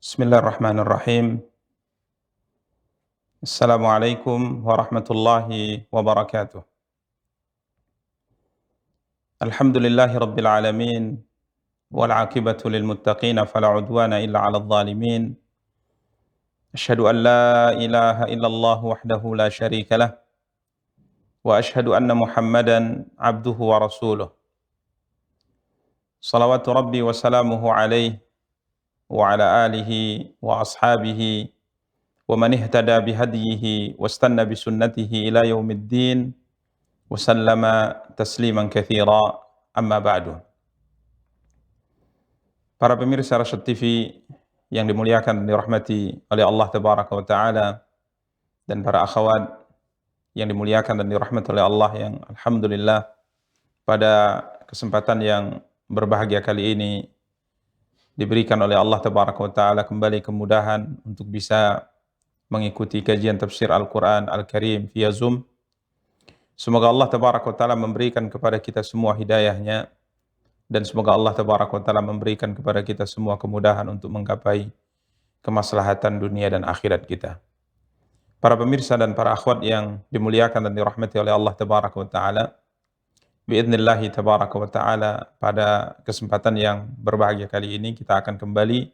Bismillahirrahmanirrahim. Assalamualaikum warahmatullahi wabarakatuh. Alhamdulillahi rabbil alamin. Wal aqibatu lil muttaqin fala udwana illa 'alal zalimin. Asyhadu an la ilaha illallah wahdahu la syarika lah. Wa asyhadu anna Muhammadan 'abduhu wa rasuluh. Salawatu rabbi wa salamuhu alaihi wa ala alihi wa ashabihi wa man ihtada bihadyihi wastanna bisunnatihi ila yaumiddin. Wasallama tasliman katsira, amma ba'du. Para pemirsa Rasyad TV yang dimuliakan dan dirahmati oleh Allah Tabaraka wa Ta'ala, dan para akhwat yang dimuliakan dan dirahmati oleh Allah, yang alhamdulillah pada kesempatan yang berbahagia kali ini diberikan oleh Allah Tabaraka wa Ta'ala kembali kemudahan untuk bisa mengikuti kajian tafsir Al-Quran Al-Karim via Zoom. Semoga Allah Tabaraka wa Ta'ala memberikan kepada kita semua hidayahnya, dan semoga Allah Tabaraka wa Ta'ala memberikan kepada kita semua kemudahan untuk menggapai kemaslahatan dunia dan akhirat kita. Para pemirsa dan para akhwat yang dimuliakan dan dirahmati oleh Allah Tabaraka wa Ta'ala, biidnillahi Tabaraka wa Ta'ala, pada kesempatan yang berbahagia kali ini kita akan kembali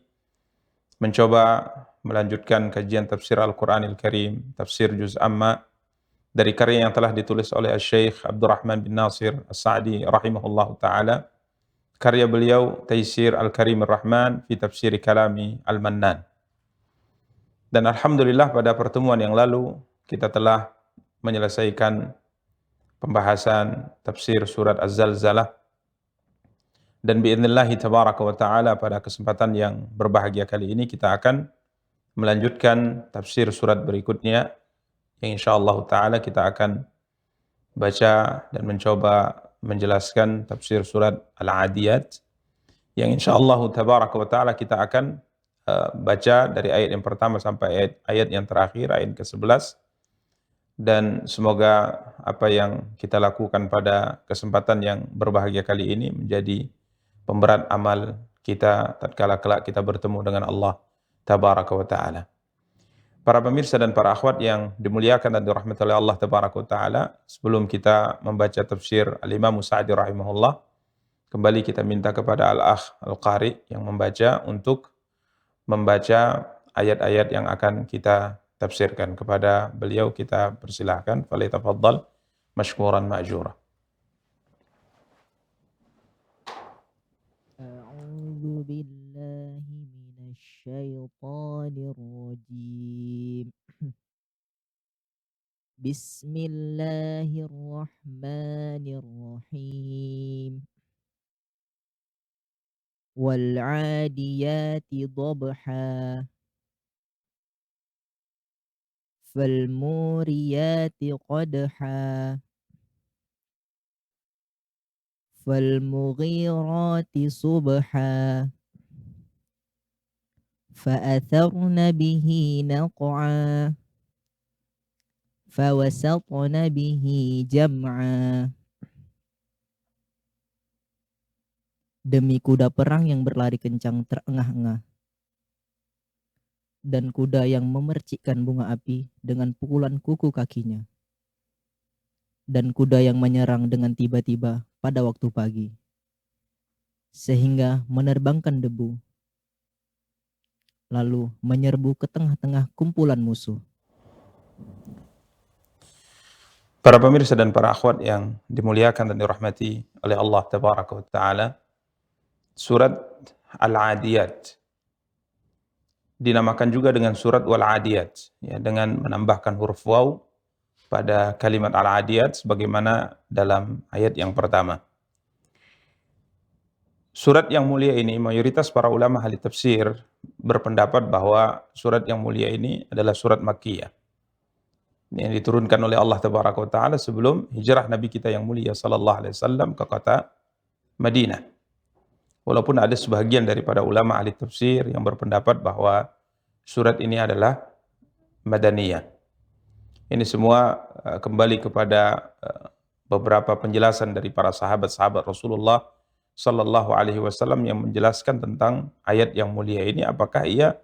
mencoba melanjutkan kajian tafsir Al-Quranil Karim, tafsir Juz Amma, dari karya yang telah ditulis oleh Syekh Abdurrahman bin Nasir As-Sa'di rahimahullahu ta'ala. Karya beliau Taysir Al-Karim Ar-Rahman fi Tafsiri Kalami Al-Mannan. Dan alhamdulillah pada pertemuan yang lalu kita telah menyelesaikan pembahasan tafsir surat Az-Zalzalah. Dan biidnillahi tabaraka wa ta'ala pada kesempatan yang berbahagia kali ini kita akan melanjutkan tafsir surat berikutnya, yang insyaallah ta'ala kita akan baca dan mencoba menjelaskan tafsir surat Al-Adiyat, yang insyaallah tabaraka wa ta'ala kita akan baca dari ayat yang pertama sampai ayat yang terakhir, ayat ke-11. Dan semoga apa yang kita lakukan pada kesempatan yang berbahagia kali ini menjadi pemberat amal kita tatkala kelak kita bertemu dengan Allah tabaraka wa ta'ala. Para pemirsa dan para akhwat yang dimuliakan dan dirahmati oleh Allah Tabaraka wa Ta'ala, sebelum kita membaca tafsir Al-Imam Sa'di rahimahullah, kembali kita minta kepada Al-Akh Al-Qari yang membaca untuk membaca ayat-ayat yang akan kita tafsirkan. Kepada beliau kita persilahkan, falyatafaddal mashkuran ma'jura. A'udzu billahi minasyaitonir rajim. Bismillahirrahmanirrahim. Wal 'adiyati dhabha. Fal muriyati qadha. Fal mughirati subha. Fa'atharna bihi naq'a. Fawasatna bihi jam'a. Demi kuda perang yang berlari kencang terengah-engah, dan kuda yang memercikkan bunga api dengan pukulan kuku kakinya, dan kuda yang menyerang dengan tiba-tiba pada waktu pagi, sehingga menerbangkan debu, lalu menyerbu ke tengah-tengah kumpulan musuh. Para pemirsa dan para akhwat yang dimuliakan dan dirahmati oleh Allah Tabaraka wa Ta'ala, surat Al-Adiyat dinamakan juga dengan surat Wal-Adiyat, ya, dengan menambahkan huruf waw pada kalimat Al-Adiyat sebagaimana dalam ayat yang pertama. Surat yang mulia ini, mayoritas para ulama ahli tafsir berpendapat bahwa surat yang mulia ini adalah surat Makkiyah, yang diturunkan oleh Allah Tabaraka wa Ta'ala sebelum hijrah Nabi kita yang mulia sallallahu alaihi wasallam ke kota Madinah. Walaupun ada sebagian daripada ulama ahli tafsir yang berpendapat bahwa surat ini adalah Madaniyah. Ini semua kembali kepada beberapa penjelasan dari para sahabat-sahabat Rasulullah sallallahu alaihi wasallam yang menjelaskan tentang ayat yang mulia ini, apakah ia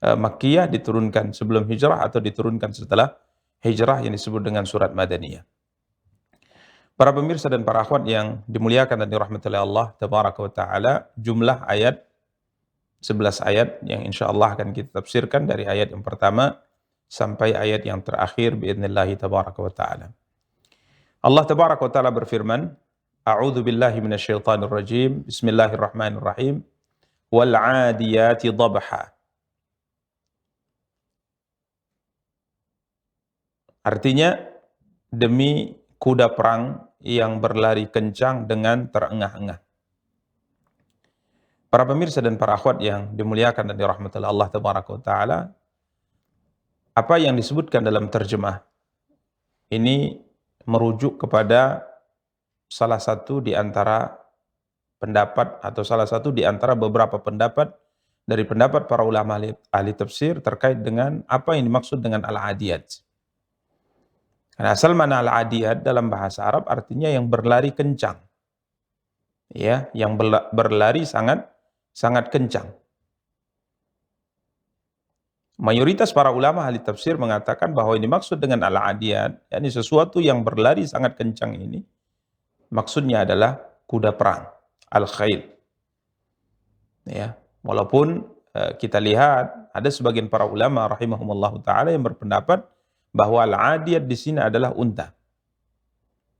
Makkiyah, diturunkan sebelum hijrah atau diturunkan setelah hijrah, yang disebut dengan surat Madaniyah. Para pemirsa dan para akhwat yang dimuliakan dan dirahmati oleh Allah Tabaraka wa Ta'ala, jumlah ayat 11 ayat yang insyaallah akan kita tafsirkan dari ayat yang pertama sampai ayat yang terakhir biidznillah Tabaraka wa Ta'ala. Allah Tabaraka wa Ta'ala berfirman, A'udzu billahi minasyaitonir rajim. Bismillahirrahmanirrahim. Wal 'adiyati dhabha. Artinya, demi kuda perang yang berlari kencang dengan terengah-engah. Para pemirsa dan para akhwat yang dimuliakan dan dirahmati Allah Tabaraka wa Ta'ala, apa yang disebutkan dalam terjemah ini merujuk kepada salah satu di antara pendapat atau salah satu di antara beberapa pendapat dari pendapat para ulama ahli tafsir terkait dengan apa yang dimaksud dengan al-adiyat. Karena asal mana al-adiyat dalam bahasa Arab artinya yang berlari kencang. Ya, yang berlari sangat kencang. Mayoritas para ulama ahli tafsir mengatakan bahwa ini maksud dengan al-adiyat, yakni sesuatu yang berlari sangat kencang ini, maksudnya adalah kuda perang, al-khail. Ya, walaupun kita lihat ada sebagian para ulama rahimahumullah taala yang berpendapat bahwa al-adiyat di sini adalah unta.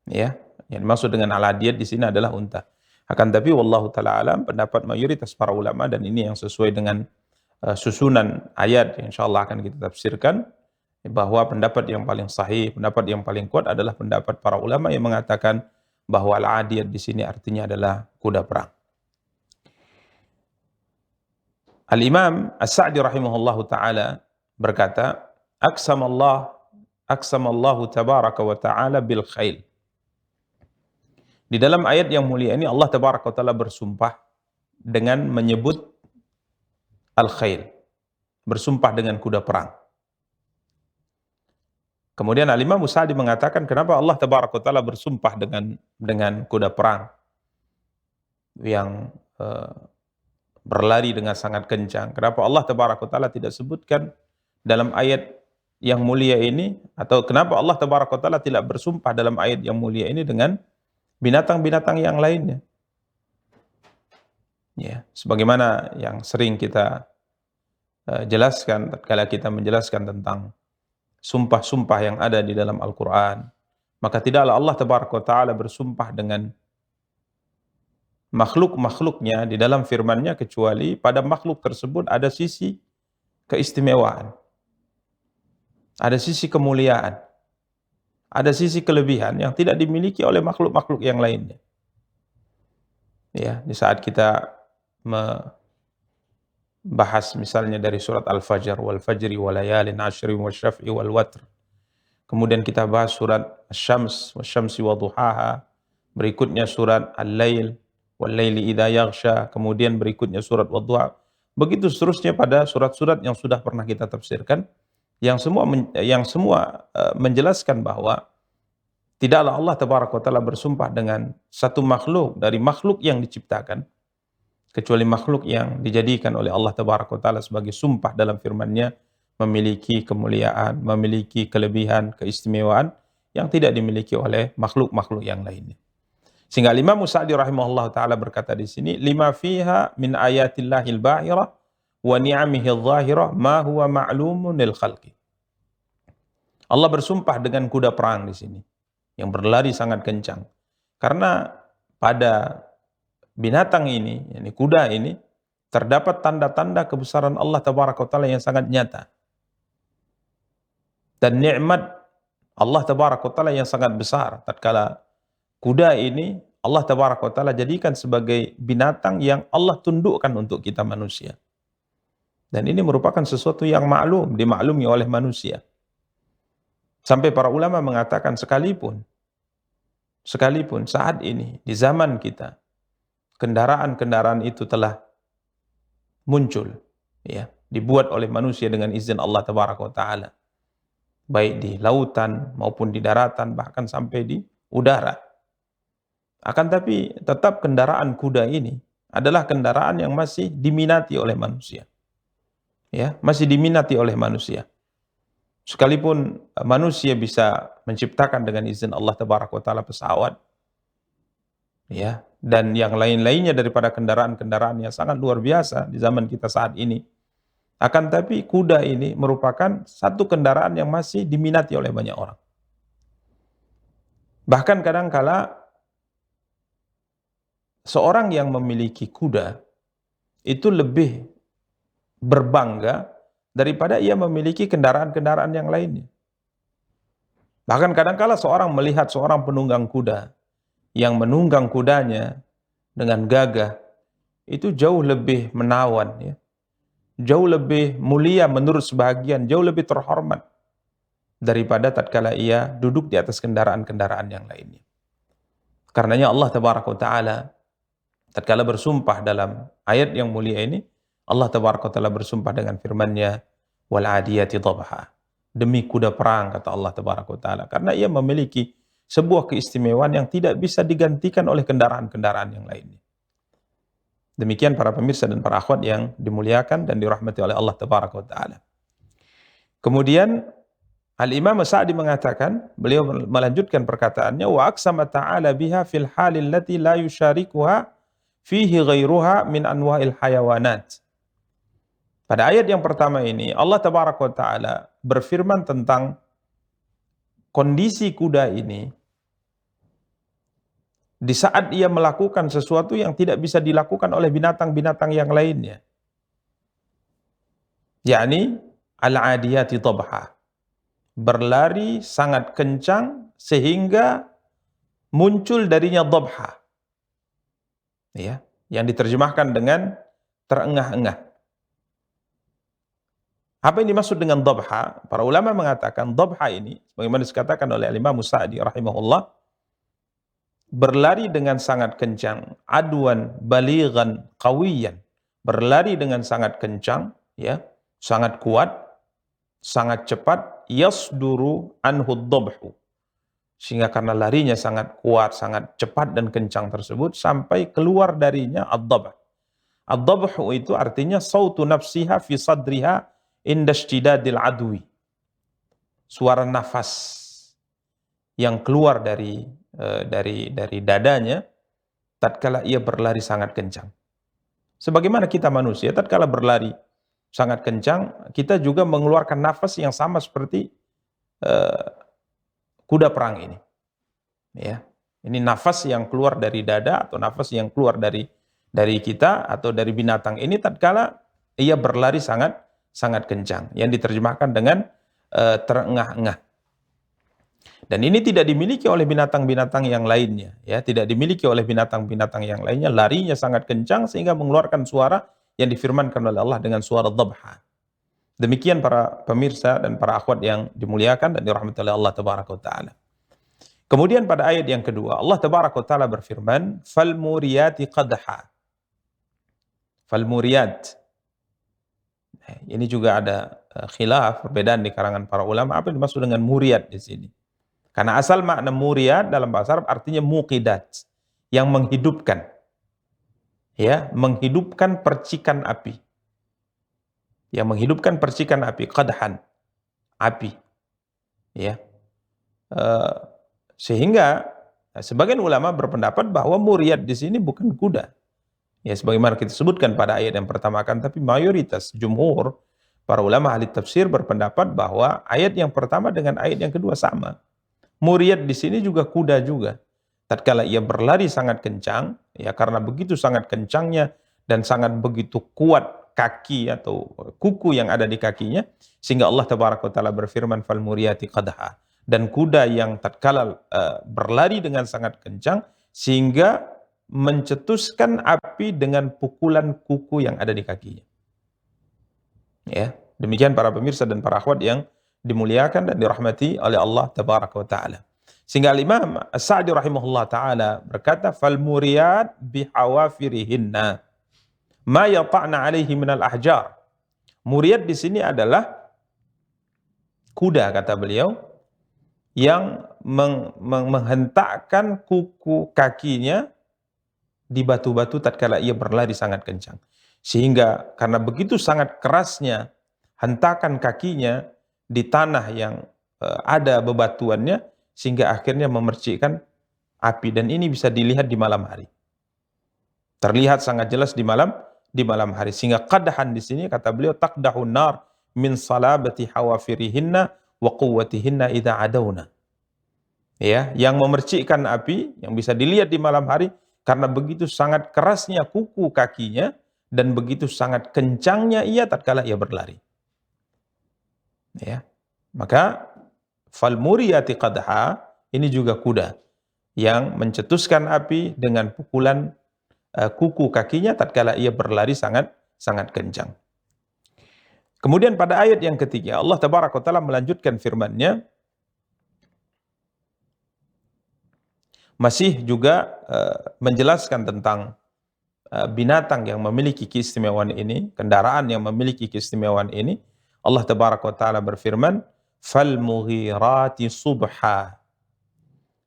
Ya, yang dimaksud dengan al-adiyat di sini adalah unta. Akan tapi wallahu taala alam, pendapat mayoritas para ulama, dan ini yang sesuai dengan susunan ayat yang insyaallah akan kita tafsirkan, bahwa pendapat yang paling sahih, pendapat yang paling kuat adalah pendapat para ulama yang mengatakan bahwa al-adiyat di sini artinya adalah kuda perang. Al-Imam As-Sa'di rahimahullahu taala berkata, Aqsamallahu tabaraka wa ta'ala bil khail. Di dalam ayat yang mulia ini Allah Tabaraka wa Ta'ala bersumpah dengan menyebut al-khail, bersumpah dengan kuda perang. Kemudian Al-Imam Sa'di mengatakan, kenapa Allah Tabaraka wa Ta'ala bersumpah dengan kuda perang yang berlari dengan sangat kencang? Kenapa Allah Tabaraka wa Ta'ala tidak sebutkan dalam ayat yang mulia ini, atau kenapa Allah Tabaraka wa Ta'ala tidak bersumpah dalam ayat yang mulia ini dengan binatang-binatang yang lainnya? Ya, sebagaimana yang sering kita jelaskan tatkala kita menjelaskan tentang sumpah-sumpah yang ada di dalam Al-Quran, maka tidaklah Allah Tabaraka wa Ta'ala bersumpah dengan makhluk-makhluknya di dalam firman-Nya kecuali pada makhluk tersebut ada sisi keistimewaan, ada sisi kemuliaan, ada sisi kelebihan yang tidak dimiliki oleh makhluk-makhluk yang lainnya. Ya, di saat kita membahas misalnya dari surat Al-Fajr, wal fajri wa layalin ashri wa syaf'i wal watr. Kemudian kita bahas surat Asy-Syams, wasyamsi wa duhaha. Berikutnya surat Al-Lail, wal laili idza yaghsha. Kemudian berikutnya surat Wadduha. Begitu seterusnya pada surat-surat yang sudah pernah kita tafsirkan, yang semua menjelaskan bahwa tidaklah Allah Tabaraka wa Ta'ala bersumpah dengan satu makhluk dari makhluk yang diciptakan, kecuali makhluk yang dijadikan oleh Allah Tabaraka wa Ta'ala sebagai sumpah dalam firman-Nya, memiliki kemuliaan, memiliki kelebihan, keistimewaan yang tidak dimiliki oleh makhluk-makhluk yang lainnya. Sehingga Imam Sa'di rahimahullah ta'ala berkata di sini, lima fiha min ayatillahil ba'irah wa ni'amihil zahirah ma huwa ma'lumun lil khalqi. Allah bersumpah dengan kuda perang di sini yang berlari sangat kencang. Karena pada binatang ini, yakni kuda ini, terdapat tanda-tanda kebesaran Allah Tabaraka wa Ta'ala yang sangat nyata. Dan nikmat Allah Tabaraka wa Ta'ala yang sangat besar. Tatkala kuda ini Allah Tabaraka wa Ta'ala jadikan sebagai binatang yang Allah tundukkan untuk kita manusia. Dan ini merupakan sesuatu yang maklum, dimaklumi oleh manusia. Sampai para ulama mengatakan sekalipun saat ini, di zaman kita, kendaraan-kendaraan itu telah muncul, ya, dibuat oleh manusia dengan izin Allah Tabaraka wa Ta'ala, baik di lautan maupun di daratan, bahkan sampai di udara. Akan tapi tetap kendaraan kuda ini adalah kendaraan yang masih diminati oleh manusia. ya, masih diminati oleh manusia. Sekalipun manusia bisa menciptakan dengan izin Allah Tabaraka wa Ta'ala pesawat, ya, dan yang lain-lainnya daripada kendaraan-kendaraan yang sangat luar biasa di zaman kita saat ini. Akan tapi kuda ini merupakan satu kendaraan yang masih diminati oleh banyak orang. Bahkan kadangkala seorang yang memiliki kuda itu lebih berbangga daripada ia memiliki kendaraan-kendaraan yang lainnya. Bahkan kadangkala seorang melihat seorang penunggang kuda yang menunggang kudanya dengan gagah, itu jauh lebih menawan, ya. Jauh lebih mulia menurut sebahagian, jauh lebih terhormat daripada tatkala ia duduk di atas kendaraan-kendaraan yang lainnya. Karenanya Allah Tabaraka wa Ta'ala tatkala bersumpah dalam ayat yang mulia ini, Allah Tabaraka wa Ta'ala bersumpah dengan firman-Nya, wal adiyati dhabha. Demi kuda perang, kata Allah Tabaraka wa Ta'ala, karena ia memiliki sebuah keistimewaan yang tidak bisa digantikan oleh kendaraan-kendaraan yang lainnya. Demikian para pemirsa dan para akhwat yang dimuliakan dan dirahmati oleh Allah Tabaraka wa Ta'ala. Kemudian Al-Imam Sa'di mengatakan, beliau melanjutkan perkataannya, wa aqsama ta'ala biha fil halil lati la yusyarikuha fihi ghairuha min anwa'il hayawanat. Pada ayat yang pertama ini, Allah Tabaraka wa Ta'ala berfirman tentang kondisi kuda ini di saat ia melakukan sesuatu yang tidak bisa dilakukan oleh binatang-binatang yang lainnya. Yakni al-adiyati dhabha. Berlari sangat kencang sehingga muncul darinya dhabha. Ya, yang diterjemahkan dengan terengah-engah. Apa yang dimaksud dengan dhabha? Para ulama mengatakan dhabha ini, sebagaimana dikatakan oleh Imam Sa'di rahimahullah, berlari dengan sangat kencang, adwan balighan qawiyan, berlari dengan sangat kencang, ya, sangat kuat, sangat cepat, yasduru anhu dhabhu, sehingga karena larinya sangat kuat, sangat cepat dan kencang tersebut sampai keluar darinya ad-dhabh. Ad-dhabhu itu artinya sautu nafsiha fi sadriha inda ishtidadil adwi, suara nafas yang keluar dari dadanya tatkala ia berlari sangat kencang. Sebagaimana kita manusia tatkala berlari sangat kencang, kita juga mengeluarkan nafas yang sama seperti kuda perang ini. Ya, ini nafas yang keluar dari dada atau nafas yang keluar dari kita atau dari binatang ini tatkala ia berlari sangat kencang, yang diterjemahkan dengan terengah-engah. Dan ini tidak dimiliki oleh binatang-binatang yang lainnya, ya, tidak dimiliki oleh binatang-binatang yang lainnya. Larinya sangat kencang sehingga mengeluarkan suara yang difirmankan oleh Allah dengan suara dhabha. Demikian para pemirsa dan para akhwat yang dimuliakan dan dirahmati oleh Allah Tabaraka wa Ta'ala. Kemudian pada ayat yang kedua, Allah Tabaraka wa Ta'ala berfirman, fal muriyati qadha. Fal muriyat. Ini juga ada khilaf, perbedaan di kalangan para ulama apa yang dimaksud dengan muriyat di sini. Karena asal makna muriyat dalam bahasa Arab artinya muqidat, yang menghidupkan. Ya, menghidupkan percikan api. Yang menghidupkan percikan api, qadhan, api. Ya. Sehingga sebagian ulama berpendapat bahwa muriyat di sini bukan kuda. Ya, sebagaimana kita sebutkan pada ayat yang pertama kan, tapi mayoritas jumhur para ulama ahli tafsir berpendapat bahwa ayat yang pertama dengan ayat yang kedua sama. Muriyat di sini juga kuda juga. Tatkala ia berlari sangat kencang, ya karena begitu sangat kencangnya dan sangat begitu kuat kaki atau kuku yang ada di kakinya, sehingga Allah Tabaraka wa Ta'ala berfirman fal muriyati qadha. Dan kuda yang tatkala berlari dengan sangat kencang sehingga mencetuskan api dengan pukulan kuku yang ada di kakinya. Ya, demikian para pemirsa dan para akhwat yang dimuliakan dan dirahmati oleh Allah Tabaraka wa Ta'ala. Sehingga Imam As-Sa'di rahimahullah ta'ala berkata, fal muriyat bihawafirihinna ma yata'na alaihi minal ahjar. Muriyat di sini adalah kuda, kata beliau, yang menghentakkan kuku kakinya di batu-batu tatkala ia berlari sangat kencang. Sehingga karena begitu sangat kerasnya hentakan kakinya di tanah yang ada bebatuannya sehingga akhirnya memercikkan api, dan ini bisa dilihat di malam hari. Terlihat sangat jelas di malam hari, sehingga qadhan di sini kata beliau taqdahun nar min salabati hawafirihinna wa quwwatihinna idza adawna. Ya, yang memercikkan api yang bisa dilihat di malam hari karena begitu sangat kerasnya kuku kakinya dan begitu sangat kencangnya ia tatkala ia berlari. Ya. Maka fal muriyati qadha ini juga kuda yang mencetuskan api dengan pukulan kuku kakinya tatkala ia berlari sangat kencang. Kemudian pada ayat yang ketiga Allah Tabaraka wa Taala melanjutkan firman-Nya masih juga menjelaskan tentang binatang yang memiliki keistimewaan ini, kendaraan yang memiliki keistimewaan ini. Allah Tabaraka wa Taala berfirman, "Fal mughirati subha."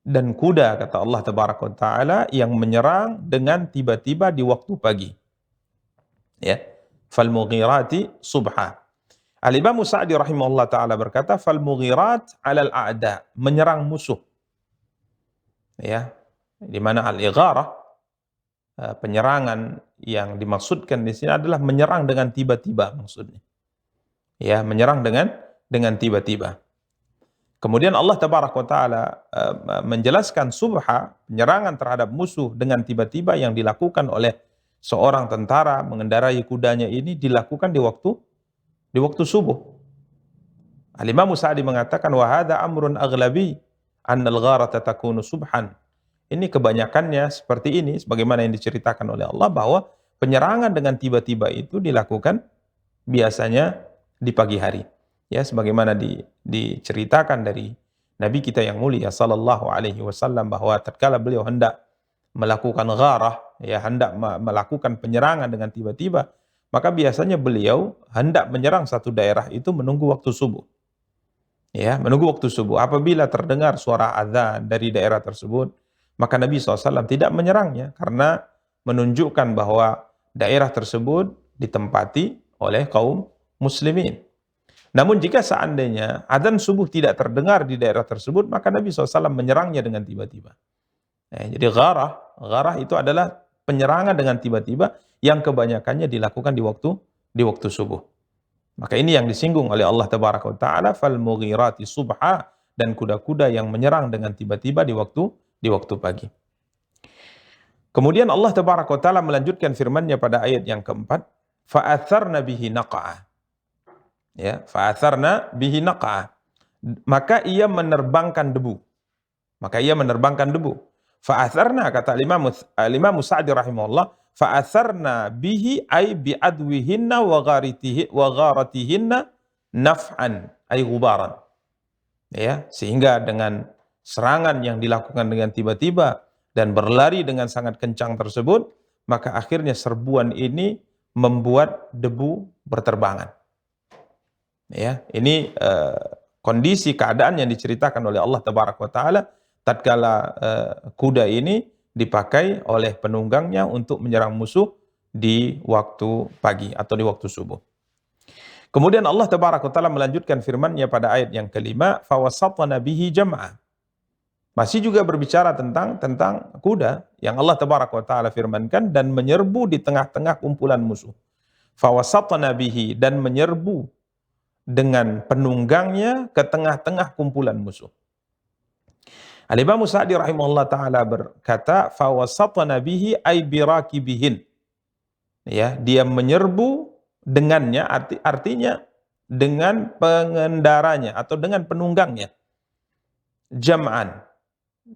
Dan kuda, kata Allah Tabaraka wa Taala, yang menyerang dengan tiba-tiba di waktu pagi. Ya. Fal mughirati subha. Al-Imam Sa'di rahimahullah taala berkata, "Fal mughirat 'alal a'da," menyerang musuh. Ya. Di mana al-igharah, penyerangan yang dimaksudkan di sini adalah menyerang dengan tiba-tiba maksudnya. Ya, menyerang dengan tiba-tiba. Kemudian Allah Tabaraka wa Taala menjelaskan subha, penyerangan terhadap musuh dengan tiba-tiba yang dilakukan oleh seorang tentara mengendarai kudanya ini dilakukan di waktu subuh. Al-Imam Sa'di mengatakan wa hadza amrun aghlabi anna al-gharata takunu subhan. Ini kebanyakannya seperti ini sebagaimana yang diceritakan oleh Allah bahwa penyerangan dengan tiba-tiba itu dilakukan biasanya di pagi hari. Ya, sebagaimana diceritakan dari Nabi kita yang mulia sallallahu alaihi wasallam bahwa tatkala beliau hendak melakukan gharah, ya hendak melakukan penyerangan dengan tiba-tiba, maka biasanya beliau hendak menyerang satu daerah itu menunggu waktu subuh. Ya, menunggu waktu subuh. Apabila terdengar suara azan dari daerah tersebut, maka Nabi SAW tidak menyerangnya karena menunjukkan bahwa daerah tersebut ditempati oleh kaum muslimin. Namun jika seandainya adzan subuh tidak terdengar di daerah tersebut, maka Nabi SAW menyerangnya dengan tiba-tiba. Jadi gharah itu adalah penyerangan dengan tiba-tiba yang kebanyakannya dilakukan di waktu subuh. Maka ini yang disinggung oleh Allah Tabaraka wa Taala, fal mughirati subha, dan kuda-kuda yang menyerang dengan tiba-tiba di waktu pagi. Kemudian Allah Tabaraka wa Taala melanjutkan firman-Nya pada ayat yang keempat, fa'atharna bihi naq'a. Ya, fa'atharna bihi naq'a. Maka ia menerbangkan debu. Fa'atharna, kata Imam Sa'di rahimahullah, fa'atharna bihi ay bi'adwihinna wa gharatihinna naf'an ay ghubaran. Ya, sehingga dengan serangan yang dilakukan dengan tiba-tiba dan berlari dengan sangat kencang tersebut, maka akhirnya serbuan ini membuat debu berterbangan. Ya, ini kondisi keadaan yang diceritakan oleh Allah Tabaraka wa Taala tatkala kuda ini dipakai oleh penunggangnya untuk menyerang musuh di waktu pagi atau di waktu subuh. Kemudian Allah Tabaraka wa Taala melanjutkan firman-Nya pada ayat yang kelima, fawasatna bihi jam'a. Masih juga berbicara tentang kuda yang Allah Tabaraka wa Taala firmankan, dan menyerbu di tengah-tengah kumpulan musuh. Fawasatna bihi, dan menyerbu dengan penunggangnya ke tengah-tengah kumpulan musuh. Al-Imam Sa'di rahimahullah taala berkata, fawasatna bihi ay birakibihin. Ya, dia menyerbu dengannya, artinya dengan pengendaranya atau dengan penunggangnya. Jam'an,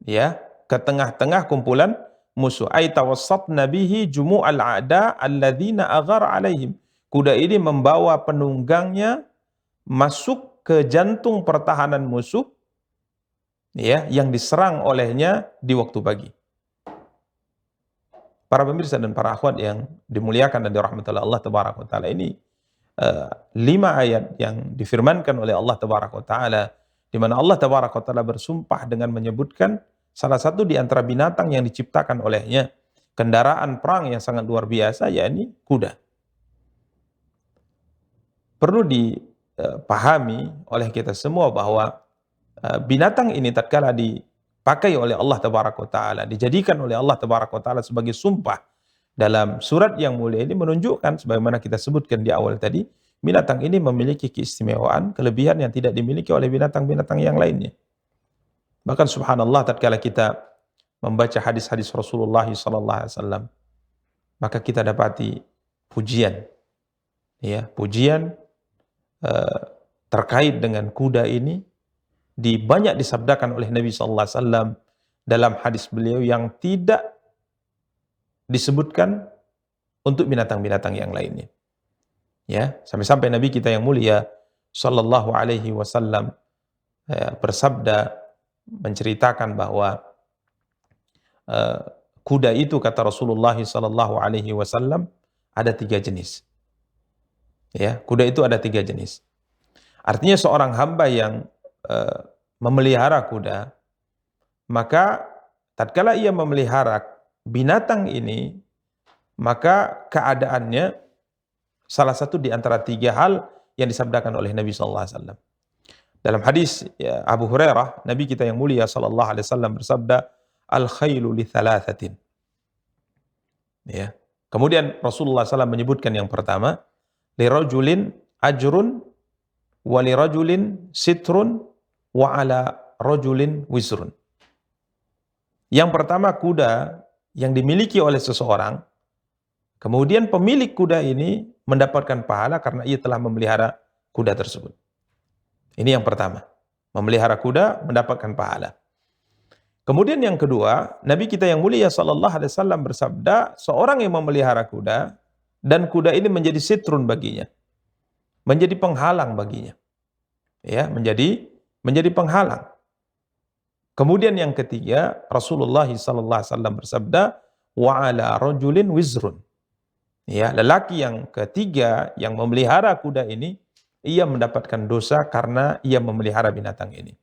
ya, ke tengah-tengah kumpulan musuh. Ay tawassatna bihi jumu'al a'da alladzina aghara alaihim. Kuda ini membawa penunggangnya masuk ke jantung pertahanan musuh, ya, yang diserang olehnya di waktu pagi. Para pemirsa dan para akhwat yang dimuliakan dan dirahmati oleh Allah Tabaraka wa Taala, ini 5 ayat yang difirmankan oleh Allah Tabaraka wa Taala, di mana Allah Tabaraka wa Taala bersumpah dengan menyebutkan salah satu di antara binatang yang diciptakan olehnya, kendaraan perang yang sangat luar biasa, yakni kuda. Perlu pahami oleh kita semua bahwa binatang ini tatkala dipakai oleh Allah Tabaraka wa Ta'ala, dijadikan oleh Allah Tabaraka wa Ta'ala sebagai sumpah dalam surat yang mulia ini, menunjukkan sebagaimana kita sebutkan di awal tadi, binatang ini memiliki keistimewaan, kelebihan yang tidak dimiliki oleh binatang-binatang yang lainnya. Bahkan subhanallah, tatkala kita membaca hadis-hadis Rasulullah sallallahu alaihi wasallam, maka kita dapati pujian, ya, pujian terkait dengan kuda ini banyak disabdakan oleh Nabi sallallahu alaihi wasallam dalam hadis beliau yang tidak disebutkan untuk binatang-binatang yang lainnya. Ya, sampai-sampai Nabi kita yang mulia sallallahu alaihi wasallam bersabda, menceritakan bahwa kuda itu, kata Rasulullah sallallahu alaihi wasallam, ada 3 jenis. Ya, kuda itu ada 3 jenis. Artinya seorang hamba yang memelihara kuda, maka tatkala ia memelihara binatang ini, maka keadaannya salah satu di antara 3 hal yang disabdakan oleh Nabi sallallahu alaihi wasallam. Dalam hadis ya, Abu Hurairah, Nabi kita yang mulia sallallahu alaihi wasallam bersabda, al-khailu li thalathatin. Ya. Kemudian Rasulullah SAW menyebutkan yang pertama, li rajulin ajrun wa li rajulin sitrun wa ala rajulin wizrun. Yang pertama, kuda yang dimiliki oleh seseorang, kemudian pemilik kuda ini mendapatkan pahala karena ia telah memelihara kuda tersebut. Ini yang pertama, memelihara kuda mendapatkan pahala. Kemudian yang kedua, Nabi kita yang mulia sallallahu alaihi wasallam bersabda, seorang yang memelihara kuda dan kuda ini menjadi sitrun baginya, menjadi penghalang baginya. Ya, menjadi penghalang. Kemudian yang ketiga, Rasulullah sallallahu alaihi wasallam bersabda, wa ala rajulin wizrun. Ya, lelaki yang ketiga yang memelihara kuda ini, ia mendapatkan dosa karena ia memelihara binatang ini.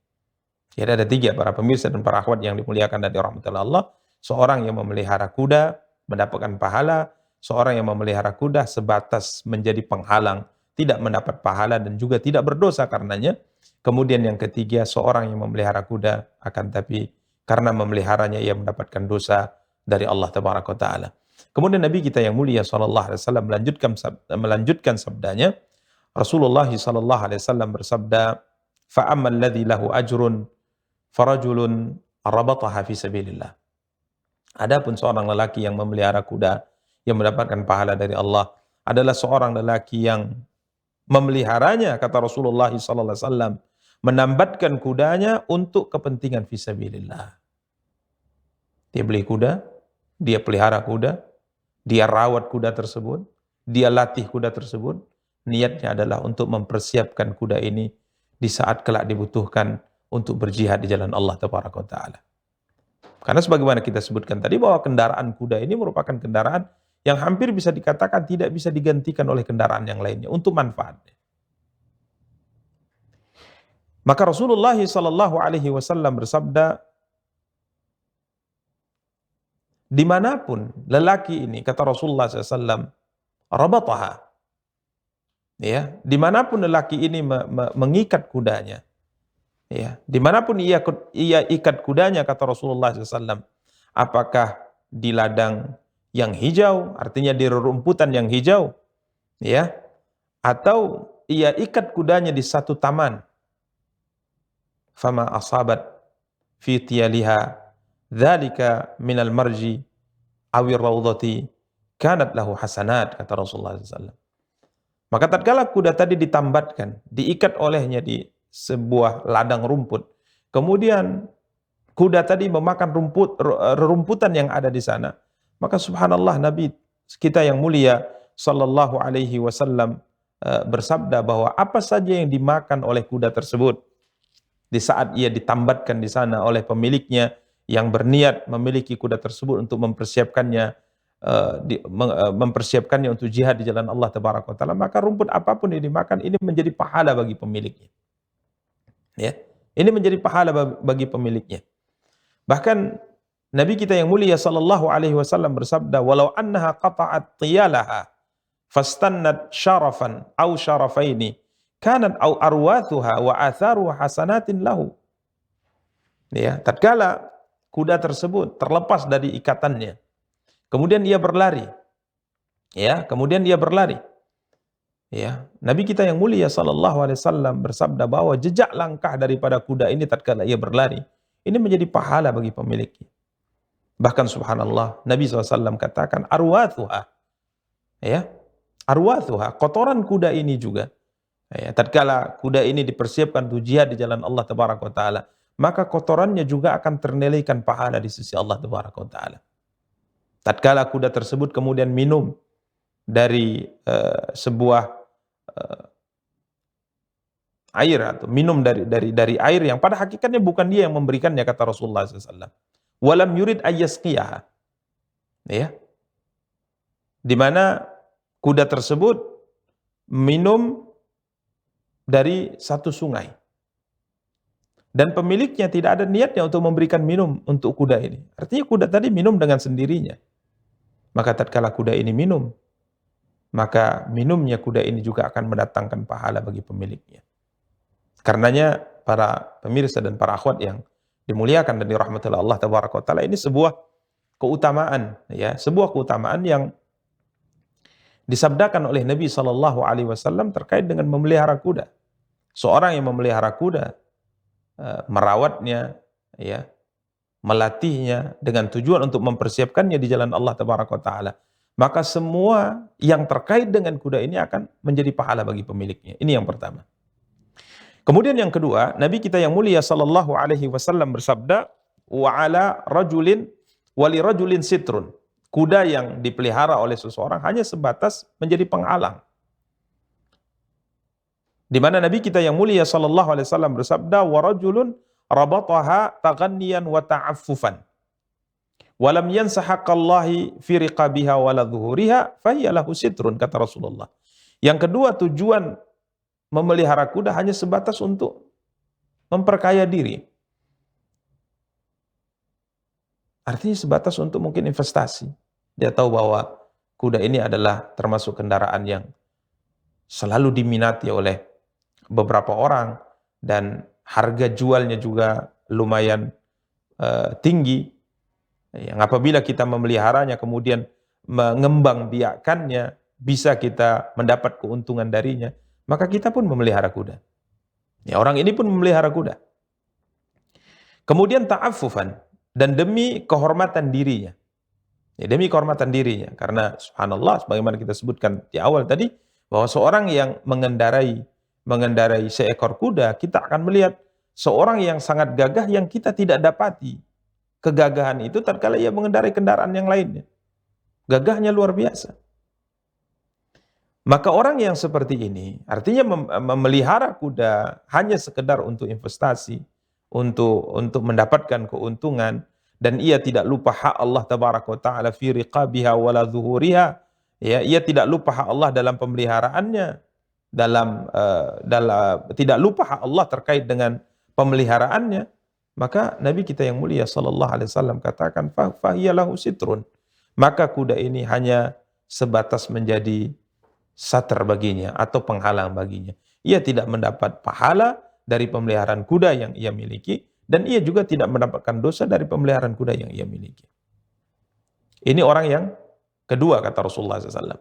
Jadi ada 3 para pemirsa dan para akhwat yang dimuliakan dan dirahmati Allah. Seorang yang memelihara kuda mendapatkan pahala, seorang yang memelihara kuda sebatas menjadi penghalang, tidak mendapat pahala dan juga tidak berdosa karenanya. Kemudian yang ketiga, seorang yang memelihara kuda akan tapi karena memeliharanya ia mendapatkan dosa dari Allah Tabaraka wa Ta'ala. Kemudian Nabi kita yang mulia sallallahu alaihi wasallam melanjutkan sabdanya. Rasulullah sallallahu alaihi wasallam bersabda, fa ammal ladzi lahu ajrun farajulun rabataha fi sabilillah. Adapun seorang lelaki yang memelihara kuda yang mendapatkan pahala dari Allah adalah seorang lelaki yang memeliharanya, kata Rasulullah sallallahu alaihi wasallam, menambatkan kudanya untuk kepentingan fi sabilillah. Dia beli kuda, dia pelihara kuda, dia rawat kuda tersebut, dia latih kuda tersebut, niatnya adalah untuk mempersiapkan kuda ini di saat kelak dibutuhkan untuk berjihad di jalan Allah Tabaraka wa Ta'ala. Karena sebagaimana kita sebutkan tadi bahwa kendaraan kuda ini merupakan kendaraan yang hampir bisa dikatakan tidak bisa digantikan oleh kendaraan yang lainnya untuk manfaatnya. Maka Rasulullah sallallahu alaihi wasallam bersabda, dimanapun lelaki ini, kata Rasulullah SAW, rabataha, ya, dimanapun lelaki ini mengikat kudanya, ya, dimanapun ia ikat kudanya, kata Rasulullah SAW, apakah di ladang yang hijau, artinya di rerumputan yang hijau, ya, atau ia ikat kudanya di satu taman, fama asabat fi tiyaliha dzalika minal marji awir raudhati kanat lahu hasanat, kata Rasulullah SAW. Maka tatkala kuda tadi ditambatkan, diikat olehnya di sebuah ladang rumput, kemudian kuda tadi memakan rerumputan yang ada di sana, maka subhanallah, Nabi kita yang mulia sallallahu alaihi wasallam bersabda bahwa apa saja yang dimakan oleh kuda tersebut di saat ia ditambatkan di sana oleh pemiliknya yang berniat memiliki kuda tersebut untuk mempersiapkannya untuk jihad di jalan Allah Tabaraka wa Ta'ala, maka rumput apapun yang dimakan ini menjadi pahala bagi pemiliknya. Ya, ini menjadi pahala bagi pemiliknya. Bahkan Nabi kita yang mulia sallallahu alaihi wasallam bersabda, walau annaha qata'at tiyalaha fastannat syarafan aw syarafaini kanat au arwathuha wa atharu hasanatin lahu. Ya, tatkala kuda tersebut terlepas dari ikatannya, kemudian ia berlari. Ya, kemudian ia berlari. Ya, Nabi kita yang mulia sallallahu alaihi wasallam bersabda bahwa jejak langkah daripada kuda ini tatkala ia berlari, ini menjadi pahala bagi pemiliknya. Bahkan subhanallah, Nabi SAW katakan arwathuha. Ya, arwathuha, kotoran kuda ini juga. Ya, tatkala kuda ini dipersiapkan untuk jihad di jalan Allah tabaraka wa taala, maka kotorannya juga akan ternilaikan pahala di sisi Allah tabaraka wa taala. Tatkala kuda tersebut kemudian minum dari sebuah air atau minum dari air yang pada hakikatnya bukan dia yang memberikannya, kata Rasulullah SAW. Walam yurid ayyasqiyaha. Ya. Di mana kuda tersebut minum dari satu sungai. Dan pemiliknya tidak ada niatnya untuk memberikan minum untuk kuda ini. Artinya kuda tadi minum dengan sendirinya. Maka tatkala kuda ini minum, maka minumnya kuda ini juga akan mendatangkan pahala bagi pemiliknya. Karenanya para pemirsa dan para akhwat yang dimuliakan dan dirahmati Allah tabaraka wa taala, ini sebuah keutamaan, ya, sebuah keutamaan yang disabdakan oleh Nabi sallallahu alaihi wasallam terkait dengan memelihara kuda. Seorang yang memelihara kuda, merawatnya, ya, melatihnya dengan tujuan untuk mempersiapkannya di jalan Allah tabaraka wa taala, maka semua yang terkait dengan kuda ini akan menjadi pahala bagi pemiliknya. Ini yang pertama. Kemudian yang kedua, Nabi kita yang mulia sallallahu alaihi wasallam bersabda, wa ala rajulin wali rajulin sitrun. Kuda yang dipelihara oleh seseorang hanya sebatas menjadi penghalang. Di mana Nabi kita yang mulia sallallahu alaihi wasallam bersabda, wa rajulun rabataha taghanniyan wa ta'affufan. Wa lam yansah haqqallahi fi riqabiha wa la dhuhuriha fa hiya lahu sitrun, kata Rasulullah. Yang kedua, tujuan memelihara kuda hanya sebatas untuk memperkaya diri. Artinya sebatas untuk mungkin investasi. Dia tahu bahwa kuda ini adalah termasuk kendaraan yang selalu diminati oleh beberapa orang dan harga jualnya juga lumayan tinggi. Yang apabila kita memeliharanya kemudian mengembang biakannya, bisa kita mendapat keuntungan darinya, maka kita pun memelihara kuda. Ya, orang ini pun memelihara kuda. Kemudian ta'affufan, dan demi kehormatan dirinya. Ya, demi kehormatan dirinya. Karena subhanallah, sebagaimana kita sebutkan di awal tadi, bahwa seorang yang mengendarai seekor kuda, kita akan melihat seorang yang sangat gagah yang kita tidak dapati. Kegagahan itu tatkala ia mengendarai kendaraan yang lainnya. Gagahnya luar biasa. Maka orang yang seperti ini, artinya memelihara kuda hanya sekedar untuk investasi, untuk mendapatkan keuntungan, dan ia tidak lupa hak Allah tabaraka wa taala fi riqabiha wala zuhuriha, ya, ia tidak lupa hak Allah dalam pemeliharaannya, tidak lupa hak Allah terkait dengan pemeliharaannya, maka Nabi kita yang mulia sallallahu alaihi wasallam katakan fahiyalahu sitrun, maka kuda ini hanya sebatas menjadi satar baginya atau penghalang baginya. Ia tidak mendapat pahala dari pemeliharaan kuda yang ia miliki, dan ia juga tidak mendapatkan dosa dari pemeliharaan kuda yang ia miliki. Ini orang yang kedua, kata Rasulullah SAW.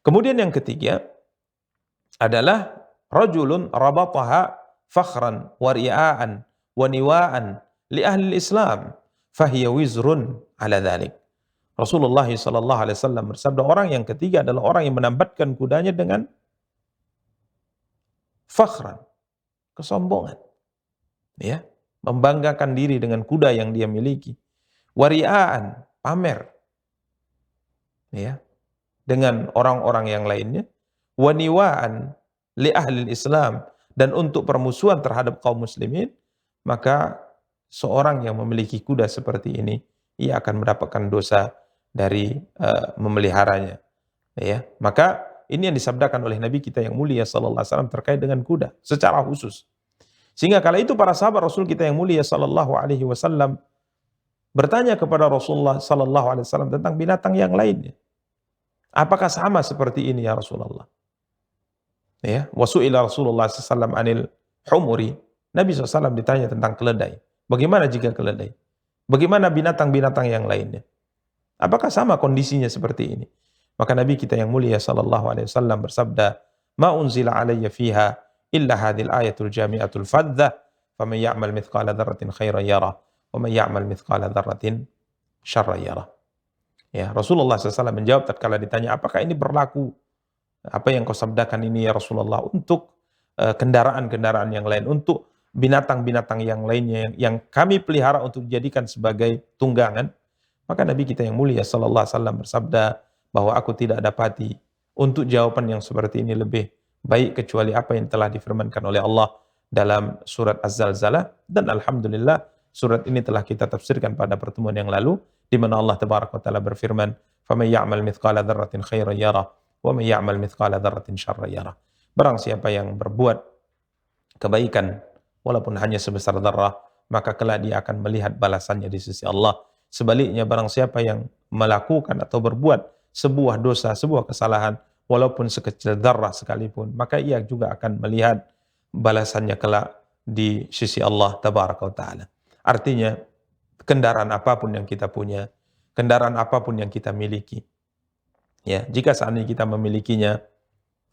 Kemudian yang ketiga adalah rajulun rabataha fakhran wa ria'an wa niwa'an li ahli Islam fahiya wizrun ala dhalik. Rasulullah SAW bersabda, orang yang ketiga adalah orang yang menambatkan kudanya dengan fakhran, kesombongan, ya, membanggakan diri dengan kuda yang dia miliki, wari'aan, pamer, ya, dengan orang-orang yang lainnya, waniwaan li ahli Islam, dan untuk permusuhan terhadap kaum muslimin, maka seorang yang memiliki kuda seperti ini, ia akan mendapatkan dosa dari memeliharanya. Ya, maka ini yang disabdakan oleh Nabi kita yang mulia sallallahu alaihi wasallam terkait dengan kuda secara khusus. Sehingga kala itu para sahabat Rasul kita yang mulia sallallahu alaihi wasallam bertanya kepada Rasulullah sallallahu alaihi wasallam tentang binatang yang lainnya. Apakah sama seperti ini ya Rasulullah? Ya, wasu'ila Rasulullah SAW anil humuri. Nabi SAW ditanya tentang keledai. Bagaimana jika keledai? Bagaimana binatang-binatang yang lainnya? Apakah sama kondisinya seperti ini? Maka Nabi kita yang mulia sallallahu alaihi wasallam bersabda, "Ma unzila alayya fiha illa hadhil ayatul jami'atul fadzah, faman ya'mal mithqala dzarratin khairan yarah, wa man ya'mal mithqala dzarratin syarran yarah." Ya, Rasulullah SAW menjawab tatkala ditanya, "Apakah ini berlaku apa yang kau sabdakan ini ya Rasulullah untuk kendaraan-kendaraan yang lain, untuk binatang-binatang yang lainnya yang kami pelihara untuk dijadikan sebagai tunggangan?" Maka Nabi kita yang mulia sallallahu alaihi wasallam bersabda bahwa aku tidak dapati untuk jawaban yang seperti ini lebih baik kecuali apa yang telah difirmankan oleh Allah dalam surat Az-Zalzalah, dan alhamdulillah surat ini telah kita tafsirkan pada pertemuan yang lalu di mana Allah tabaraka wa taala berfirman, "Faman ya'mal mithqala dzarratin khairan yarah wa man ya'mal mithqala dzarratin syarran yarah." Barang siapa yang berbuat kebaikan walaupun hanya sebesar zarrah, maka kelak dia akan melihat balasannya di sisi Allah. Sebaliknya barang siapa yang melakukan atau berbuat sebuah dosa, sebuah kesalahan walaupun sekecil zarrah sekalipun, maka ia juga akan melihat balasannya kelak di sisi Allah tabaraka wa taala. Artinya kendaraan apapun yang kita punya, kendaraan apapun yang kita miliki, ya, jika seandainya kita memilikinya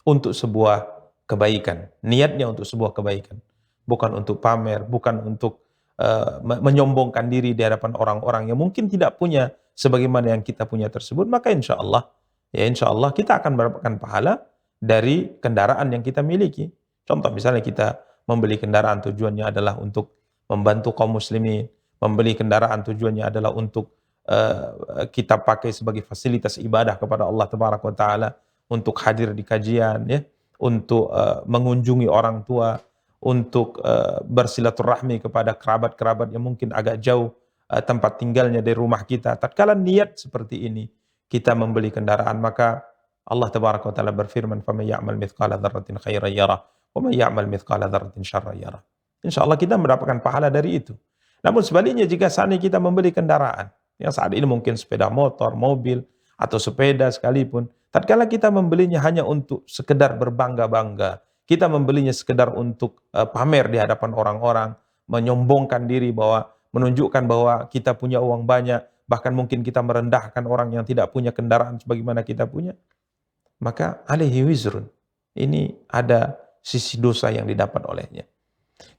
untuk sebuah kebaikan, niatnya untuk sebuah kebaikan, bukan untuk pamer, bukan untuk menyombongkan diri di hadapan orang-orang yang mungkin tidak punya sebagaimana yang kita punya tersebut, maka insya Allah, ya insya Allah kita akan mendapatkan pahala dari kendaraan yang kita miliki. Contoh misalnya kita membeli kendaraan tujuannya adalah untuk membantu kaum muslimin, membeli kendaraan tujuannya adalah untuk kita pakai sebagai fasilitas ibadah kepada Allah Tabaraka wa Taala, untuk hadir di kajian, ya, untuk mengunjungi orang tua, untuk bersilaturahmi kepada kerabat-kerabat yang mungkin agak jauh tempat tinggalnya dari rumah kita. Tatkala niat seperti ini, kita membeli kendaraan, maka Allah Tabaraka wa taala berfirman, "Faman ya'mal mithqala dzarratin khairan yarah, wa man ya'mal mithqala dzarratin syarran yarah." Insyaallah kita mendapatkan pahala dari itu. Namun sebaliknya jika seandainya kita membeli kendaraan, yang saat ini mungkin sepeda motor, mobil, atau sepeda sekalipun, tatkala kita membelinya hanya untuk sekedar berbangga-bangga, kita membelinya sekedar untuk pamer di hadapan orang-orang, menyombongkan diri bahwa menunjukkan bahwa kita punya uang banyak, bahkan mungkin kita merendahkan orang yang tidak punya kendaraan sebagaimana kita punya, maka alaihi wizrun. Ini ada sisi dosa yang didapat olehnya.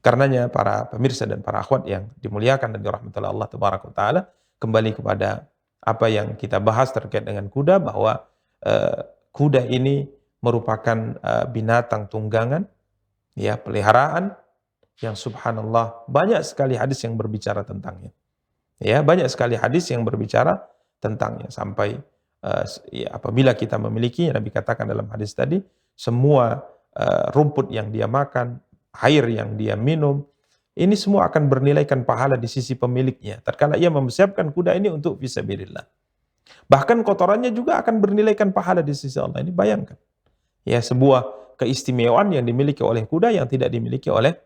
Karenanya para pemirsa dan para akhwat yang dimuliakan dan dirahmati oleh Allah Tabaraka wa taala, kembali kepada apa yang kita bahas terkait dengan kuda, bahwa kuda ini merupakan binatang tunggangan, ya, peliharaan yang subhanallah banyak sekali hadis yang berbicara tentangnya. Ya, banyak sekali hadis yang berbicara tentangnya sampai ya, apabila kita memilikinya, Nabi katakan dalam hadis tadi, semua rumput yang dia makan, air yang dia minum, ini semua akan bernilaikan pahala di sisi pemiliknya tatkala ia mempersiapkan kuda ini untuk fisabilillah. Bahkan kotorannya juga akan bernilaikan pahala di sisi Allah. Ini bayangkan, ya, sebuah keistimewaan yang dimiliki oleh kuda yang tidak dimiliki oleh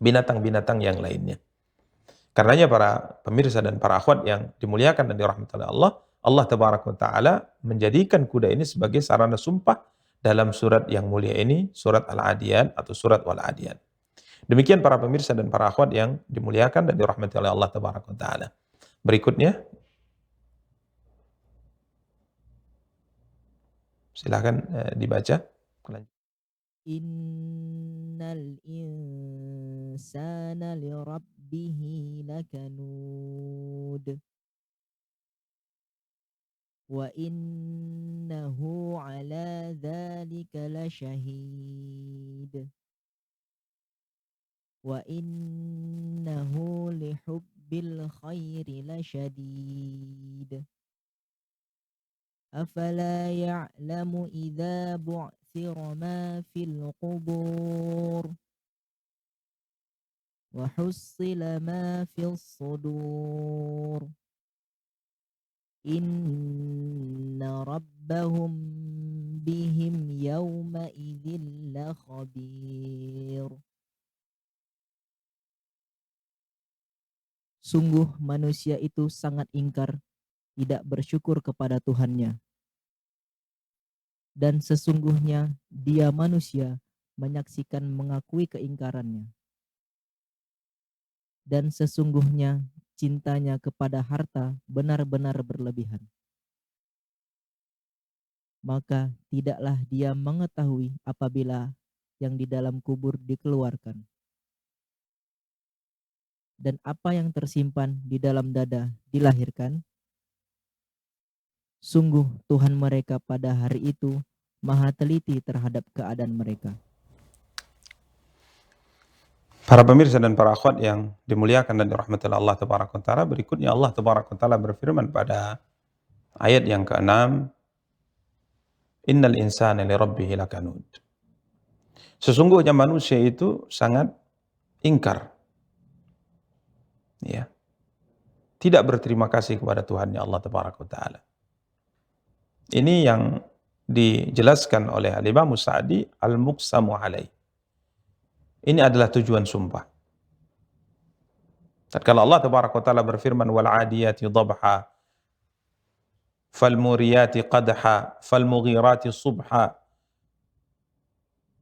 binatang-binatang yang lainnya. Karenanya para pemirsa dan para akhwat yang dimuliakan dan dirahmati oleh Allah, Allah Tabaraka wa taala menjadikan kuda ini sebagai sarana sumpah dalam surat yang mulia ini, surat Al-Adiyat atau surat Wal-Adiyat. Demikian para pemirsa dan para akhwat yang dimuliakan dan dirahmati oleh Allah Tabaraka wa taala. Berikutnya, silakan dibaca. Innal insana lirabbihi lakanud wa innahu ala dzalika lasyahid wa innahu lihubbil khairi lasyadid afala ya'lamu idza bu'thira ma fil qubur wa hussila ma fis sudur inna rabbahum bihim yawma idzin lakhabir. Sungguh manusia itu sangat ingkar, tidak bersyukur kepada Tuhannya. Dan sesungguhnya dia manusia menyaksikan mengakui keingkarannya. Dan sesungguhnya cintanya kepada harta benar-benar berlebihan. Maka tidaklah dia mengetahui apabila yang di dalam kubur dikeluarkan. Dan apa yang tersimpan di dalam dada dilahirkan. Sungguh Tuhan mereka pada hari itu maha teliti terhadap keadaan mereka. Para pemirsa dan para akhwat yang dimuliakan dan dirahmati Allah Tabaraka wa Ta'ala, berikutnya Allah Tabaraka wa Ta'ala berfirman pada ayat yang ke-6, Innal insana li rabbih lakanud. Sesungguhnya manusia itu sangat ingkar. Ya. Tidak berterima kasih kepada Tuhannya Allah Tabaraka wa Ta'ala. Ini yang dijelaskan oleh Al-Imam Sa'di al-muqsamu alaih. Ini adalah tujuan sumpah. Tatkala Allah Tabaraka wa Ta'ala berfirman wal 'adiyati dhabha fal muriyati qadha fal mughirati subha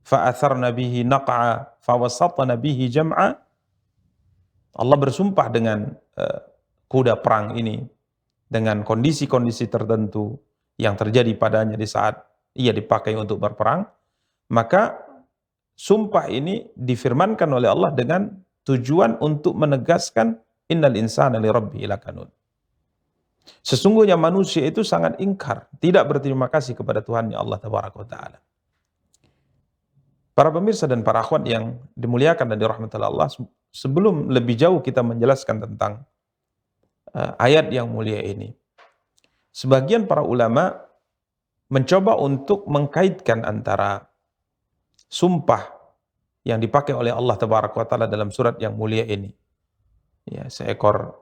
fa atharna bihi naq'a fa wasatna bihi jam'a. Allah bersumpah dengan kuda perang ini dengan kondisi-kondisi tertentu yang terjadi padanya di saat ia dipakai untuk berperang, maka sumpah ini difirmankan oleh Allah dengan tujuan untuk menegaskan innal insana li rabbih lakanud. Sesungguhnya manusia itu sangat ingkar, tidak berterima kasih kepada Tuhannya Allah Tabaraka wa Ta'ala. Para pemirsa dan para akhwat yang dimuliakan dan dirahmati Allah, sebelum lebih jauh kita menjelaskan tentang ayat yang mulia ini, sebagian para ulama mencoba untuk mengkaitkan antara sumpah yang dipakai oleh Allah Tabaraka wa Ta'ala dalam surat yang mulia ini, ya, seekor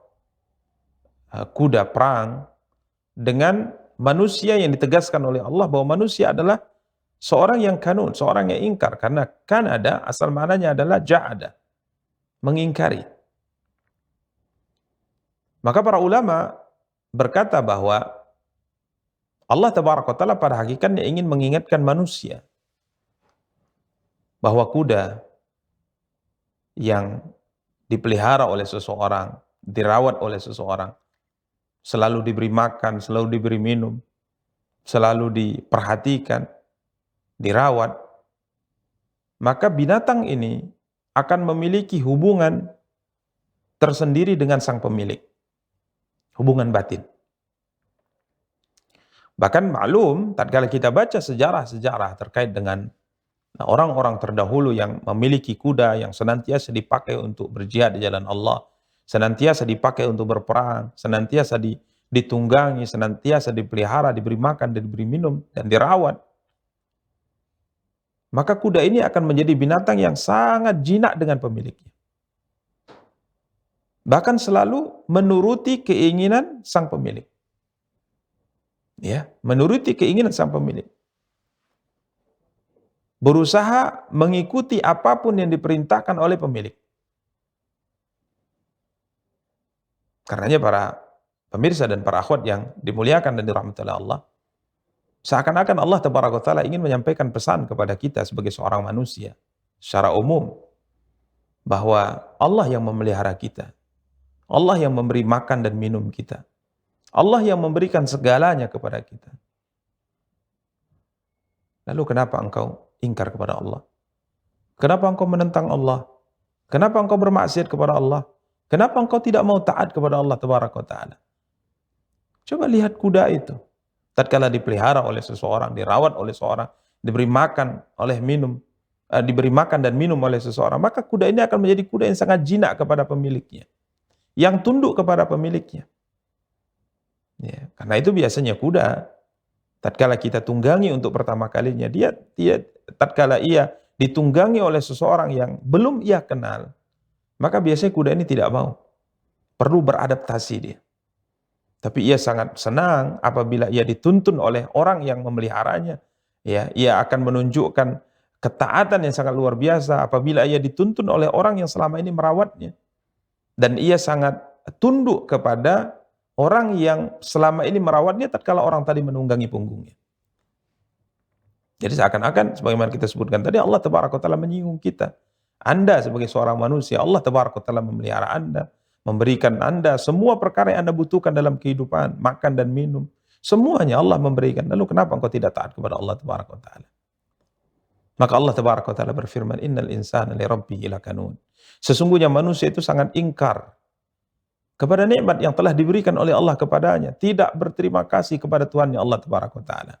kuda perang, dengan manusia yang ditegaskan oleh Allah bahwa manusia adalah seorang yang kanun, seorang yang ingkar, karena kanada asal maknanya adalah ja'ada, mengingkari. Maka para ulama berkata bahwa Allah Tabaraka wa Ta'ala pada hakikatnya ingin mengingatkan manusia bahwa kuda yang dipelihara oleh seseorang, dirawat oleh seseorang, selalu diberi makan, selalu diberi minum, selalu diperhatikan, dirawat, maka binatang ini akan memiliki hubungan tersendiri dengan sang pemilik, hubungan batin. Bahkan maklum, tatkala kita baca sejarah-sejarah terkait dengan orang-orang terdahulu yang memiliki kuda yang senantiasa dipakai untuk berjihad di jalan Allah, senantiasa dipakai untuk berperang, senantiasa ditunggangi, senantiasa dipelihara, diberi makan, diberi minum, dan dirawat, maka kuda ini akan menjadi binatang yang sangat jinak dengan pemiliknya. Bahkan selalu menuruti keinginan sang pemilik. Ya, menuruti keinginan sang pemilik. Berusaha mengikuti apapun yang diperintahkan oleh pemilik. Karenanya para pemirsa dan para akhwat yang dimuliakan dan dirahmati oleh Allah, seakan-akan Allah Tabaraka wa Ta'ala ingin menyampaikan pesan kepada kita sebagai seorang manusia secara umum, bahwa Allah yang memelihara kita, Allah yang memberi makan dan minum kita, Allah yang memberikan segalanya kepada kita. Lalu kenapa engkau ingkar kepada Allah? Kenapa engkau menentang Allah? Kenapa engkau bermaksiat kepada Allah? Kenapa engkau tidak mau taat kepada Allah Tabaraka wa Ta'ala? Coba lihat kuda itu. Tatkala dipelihara oleh seseorang, dirawat oleh seseorang, diberi makan diberi makan dan minum oleh seseorang, maka kuda ini akan menjadi kuda yang sangat jinak kepada pemiliknya, yang tunduk kepada pemiliknya. Ya, karena itu biasanya kuda, tatkala kita tunggangi untuk pertama kalinya, dia tatkala ia ditunggangi oleh seseorang yang belum ia kenal, maka biasanya kuda ini tidak mau, perlu beradaptasi dia. Tapi ia sangat senang apabila ia dituntun oleh orang yang memeliharanya. Ya, ia akan menunjukkan ketaatan yang sangat luar biasa apabila ia dituntun oleh orang yang selama ini merawatnya. Dan ia sangat tunduk kepada orang yang selama ini merawatnya tatkala orang tadi menunggangi punggungnya. Jadi seakan-akan sebagaimana kita sebutkan tadi, Allah Tabaraka wa Ta'ala menyinggung kita. Anda sebagai seorang manusia, Allah Tabaraka wa Ta'ala memelihara Anda, memberikan Anda semua perkara yang Anda butuhkan dalam kehidupan, makan dan minum. Semuanya Allah memberikan. Lalu kenapa engkau tidak taat kepada Allah Tabaraka wa Ta'ala? Maka Allah Tabaraka wa Ta'ala berfirman, Innal insana li rabbihi lakanun. Sesungguhnya manusia itu sangat ingkar kepada nikmat yang telah diberikan oleh Allah kepadanya. Tidak berterima kasih kepada Tuhannya Allah Tabaraka wa Ta'ala.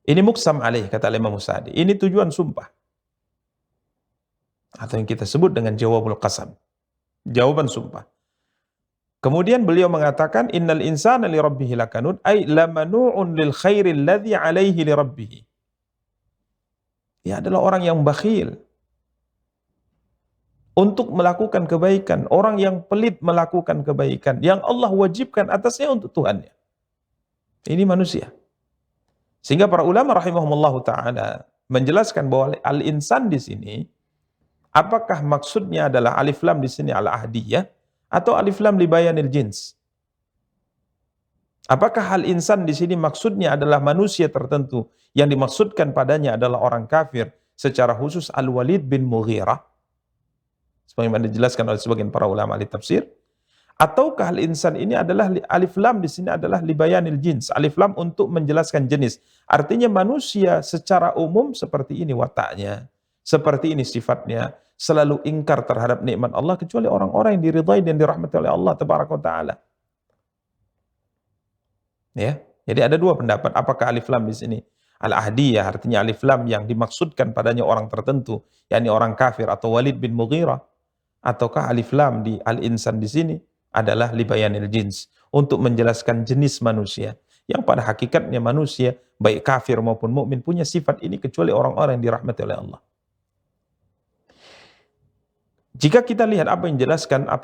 Ini muqsam alaih, kata Imam Sa'di. Ini tujuan sumpah. Atau yang kita sebut dengan jawabul qasam. Jawaban sumpah. Kemudian beliau mengatakan, Innal insana li rabbihi lakanun, ay lamanu'un lil khairi alladhi alaihi li rabbihi. Dia adalah orang yang bakhil untuk melakukan kebaikan. Orang yang pelit melakukan kebaikan. Yang Allah wajibkan atasnya untuk Tuhannya. Ini manusia. Sehingga para ulama rahimahumullahu ta'ala menjelaskan bahwa al-insan di sini, apakah maksudnya adalah alif lam di sini al-ahdiyah atau alif lam li bayanil jins? Apakah al-insan di sini maksudnya adalah manusia tertentu yang dimaksudkan padanya adalah orang kafir, secara khusus Al-Walid bin Mughirah? Sebagaimana dijelaskan oleh sebagian para ulama ahli tafsir. Ataukah al-insan ini adalah alif lam di sini adalah libayanil jins, alif lam untuk menjelaskan jenis. Artinya manusia secara umum seperti ini wataknya, seperti ini sifatnya, selalu ingkar terhadap nikmat Allah kecuali orang-orang yang diridhai dan dirahmati oleh Allah Tabaraka wa Ta'ala. Ya, jadi ada dua pendapat. Apakah alif lam di sini al-ahdiyah, artinya alif lam yang dimaksudkan padanya orang tertentu, yakni orang kafir atau Walid bin Mughirah, ataukah alif lam di al-insan di sini adalah libayanil jins, untuk menjelaskan jenis manusia, yang pada hakikatnya manusia baik kafir maupun mukmin punya sifat ini kecuali orang-orang yang dirahmati oleh Allah. Jika kita lihat apa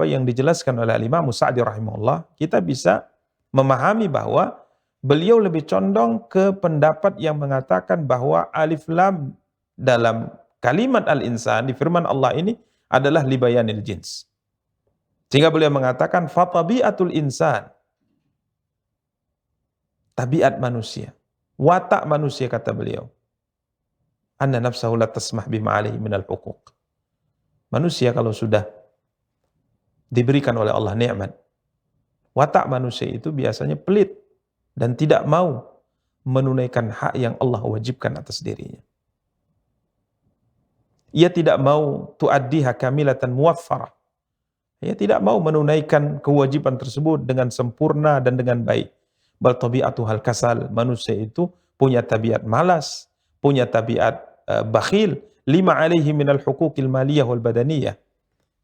yang dijelaskan oleh Imam Sa'di rahimahullah, kita bisa memahami bahwa beliau lebih condong ke pendapat yang mengatakan bahwa alif lam dalam kalimat al-insan di firman Allah ini adalah libayanil jins. Sehingga beliau mengatakan fatabi'atul insan, tabiat manusia, watak manusia, kata beliau, anna nafsahu la tasmah bima alaihi minal huquq. Manusia kalau sudah diberikan oleh Allah nikmat, watak manusia itu biasanya pelit dan tidak mau menunaikan hak yang Allah wajibkan atas dirinya. Ia tidak mau tuaddiha kamilatan muwaffarah. Ia tidak mau menunaikan kewajiban tersebut dengan sempurna dan dengan baik. Bal tabi'atuhal kasal, manusia itu punya tabiat malas, punya tabiat bakhil, lima alaihi minal huquqil maliyah wal badaniyah.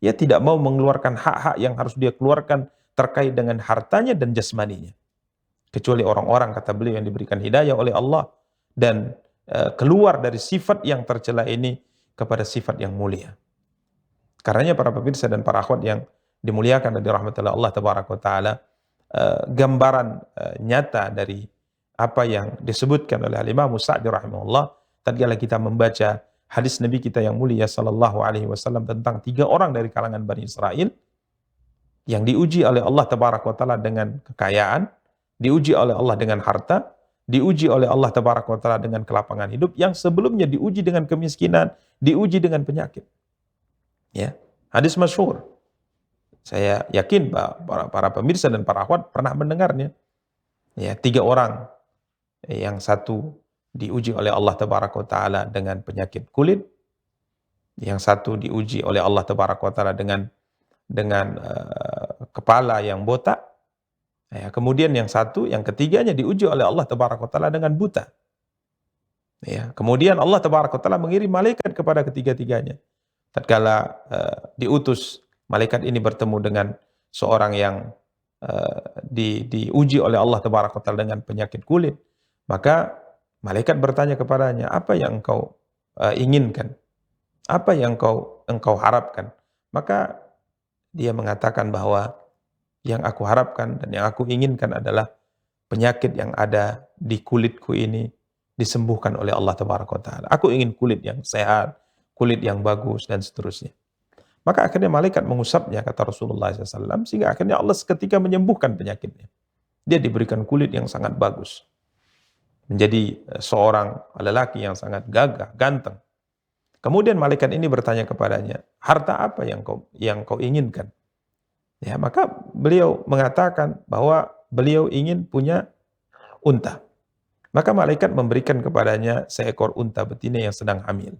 Ia tidak mau mengeluarkan hak-hak yang harus dia keluarkan terkait dengan hartanya dan jasmaninya. Kecuali orang-orang, kata beliau, yang diberikan hidayah oleh Allah dan keluar dari sifat yang tercela ini kepada sifat yang mulia. Karenanya para pemirsa dan para akhwat yang dimuliakan dan dirahmati oleh Allah Tabaraka wa Ta'ala, gambaran nyata dari apa yang disebutkan oleh Imam Sa'di rahimahullah tatkala kita membaca hadis Nabi kita yang mulia sallallahu alaihi wasallam tentang 3 orang dari kalangan Bani Israel yang diuji oleh Allah Tabaraka wa Ta'ala dengan kekayaan, diuji oleh Allah dengan harta, diuji oleh Allah Tabaraka wa Ta'ala dengan kelapangan hidup, yang sebelumnya diuji dengan kemiskinan, diuji dengan penyakit. Ya, hadis masyhur. Saya yakin para pemirsa dan para akhwat pernah mendengarnya. Ya, 3 orang. Yang satu diuji oleh Allah Tabaraka wa Ta'ala dengan penyakit kulit. Yang satu diuji oleh Allah Tabaraka wa Ta'ala dengan kepala yang botak. Ya, kemudian yang ketiganya diuji oleh Allah Tabaraka wa Ta'ala dengan buta. Ya, kemudian Allah Tabaraka wa Ta'ala mengirim malaikat kepada ketiga-tiganya. Tatkala diutus malaikat ini bertemu dengan seorang yang diuji oleh Allah Tabaraka wa Ta'ala dengan penyakit kulit, maka malaikat bertanya kepadanya, apa yang engkau inginkan? Apa yang engkau harapkan? Maka dia mengatakan bahwa yang aku harapkan dan yang aku inginkan adalah penyakit yang ada di kulitku ini disembuhkan oleh Allah Tabaraka wa Ta'ala. Aku ingin kulit yang sehat, kulit yang bagus, dan seterusnya. Maka akhirnya malaikat mengusapnya, kata Rasulullah SAW, sehingga akhirnya Allah seketika menyembuhkan penyakitnya. Dia diberikan kulit yang sangat bagus. menjadi seorang lelaki yang sangat gagah, ganteng. Kemudian malaikat ini bertanya kepadanya, harta apa yang kau inginkan? Ya, maka beliau mengatakan bahwa beliau ingin punya unta. Maka malaikat memberikan kepadanya seekor unta betina yang sedang hamil.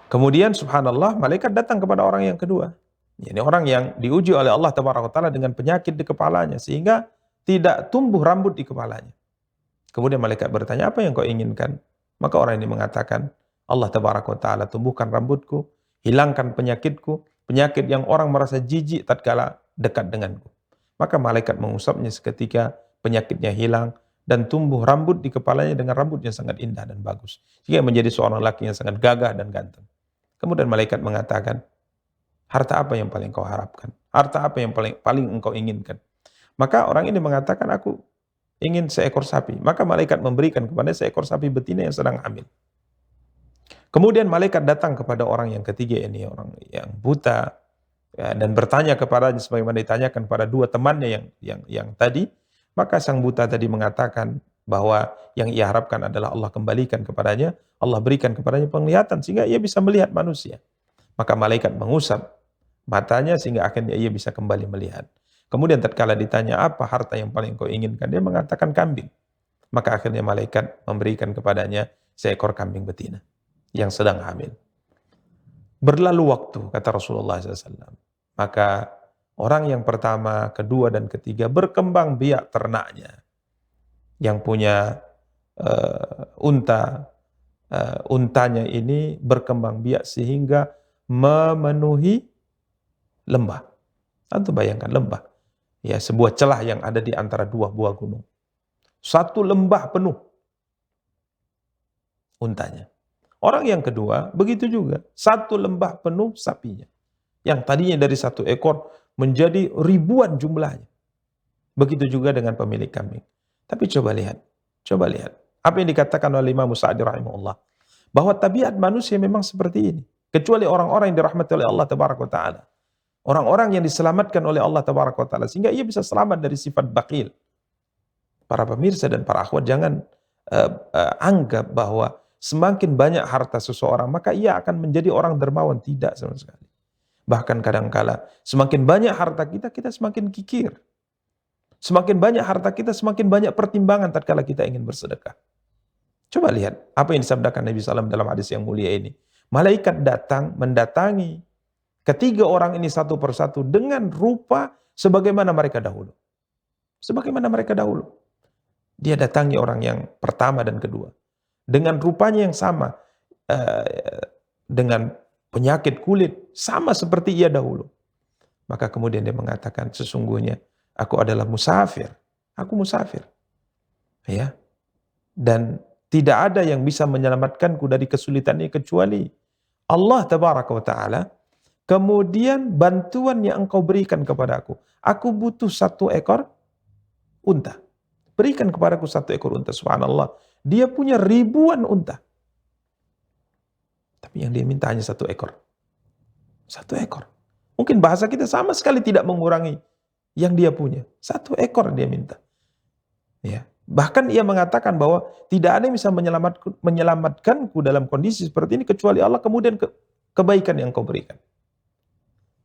Kemudian subhanallah, malaikat datang kepada orang yang kedua. Ini orang yang diuji oleh Allah Taala dengan penyakit di kepalanya sehingga tidak tumbuh rambut di kepalanya. Kemudian malaikat bertanya, apa yang kau inginkan? Maka orang ini mengatakan, Allah Taala tumbuhkan rambutku, hilangkan penyakitku, penyakit yang orang merasa jijik tatkala dekat denganku. Maka malaikat mengusapnya seketika, penyakitnya hilang, dan tumbuh rambut di kepalanya dengan rambut yang sangat indah dan bagus. Sehingga menjadi seorang laki yang sangat gagah dan ganteng. Kemudian malaikat mengatakan, harta apa yang paling kau harapkan? Harta apa yang paling engkau inginkan? Maka orang ini mengatakan, aku ingin seekor sapi. Maka malaikat memberikan kepada seekor sapi betina yang sedang hamil. Kemudian malaikat datang kepada orang yang ketiga ini, orang yang buta, ya, dan bertanya kepadanya sebagaimana ditanyakan pada dua temannya yang tadi. Maka sang buta tadi mengatakan bahwa yang ia harapkan adalah Allah kembalikan kepadanya, Allah berikan kepadanya penglihatan sehingga ia bisa melihat manusia. Maka malaikat mengusap matanya sehingga akhirnya ia bisa kembali melihat. Kemudian tatkala ditanya apa harta yang paling kau inginkan, dia mengatakan kambing. Maka akhirnya malaikat memberikan kepadanya seekor kambing betina yang sedang hamil. Berlalu waktu, kata Rasulullah SAW. Maka orang yang pertama, kedua, dan ketiga berkembang biak ternaknya. Yang punya untanya ini berkembang biak sehingga memenuhi lembah. Tentu bayangkan lembah. Ya, sebuah celah yang ada di antara dua buah gunung. Satu lembah penuh untanya. Orang yang kedua, begitu juga. Satu lembah penuh sapinya. Yang tadinya dari satu ekor menjadi ribuan jumlahnya. Begitu juga dengan pemilik kambing. Tapi coba lihat. Apa yang dikatakan oleh Imam Sa'di rahimahullah. Bahwa tabiat manusia memang seperti ini. Kecuali orang-orang yang dirahmati oleh Allah Tabaraka wa Ta'ala. Orang-orang yang diselamatkan oleh Allah Tabaraka wa Ta'ala. Sehingga ia bisa selamat dari sifat bakhil. Para pemirsa dan para akhwat, jangan anggap bahwa semakin banyak harta seseorang, maka ia akan menjadi orang dermawan. Tidak sama sekali. Bahkan kadangkala, semakin banyak harta kita, kita semakin kikir. Semakin banyak harta kita, semakin banyak pertimbangan tatkala kita ingin bersedekah. Coba lihat apa yang disabdakan Nabi SAW dalam hadis yang mulia ini. Malaikat datang mendatangi ketiga orang ini satu persatu dengan rupa sebagaimana mereka dahulu. Sebagaimana mereka dahulu. Dia datangi orang yang pertama dan kedua. Dengan rupanya yang sama. Dengan penyakit kulit. Sama seperti ia dahulu. Maka kemudian dia mengatakan, sesungguhnya aku adalah musafir. Aku musafir. Ya. Dan tidak ada yang bisa menyelamatkanku dari kesulitan ini kecuali Allah Tabaraka wa Ta'ala. Kemudian bantuan yang engkau berikan kepada aku. Aku butuh satu ekor unta. Berikan kepadaku satu ekor unta. Subhanallah. Dia punya ribuan unta. Tapi yang dia minta hanya satu ekor. Satu ekor. Mungkin bahasa kita sama sekali tidak mengurangi yang dia punya. Satu ekor dia minta. Ya. Bahkan ia mengatakan bahwa tidak ada yang bisa menyelamatkanku dalam kondisi seperti ini kecuali Allah, kemudian kebaikan yang kau berikan.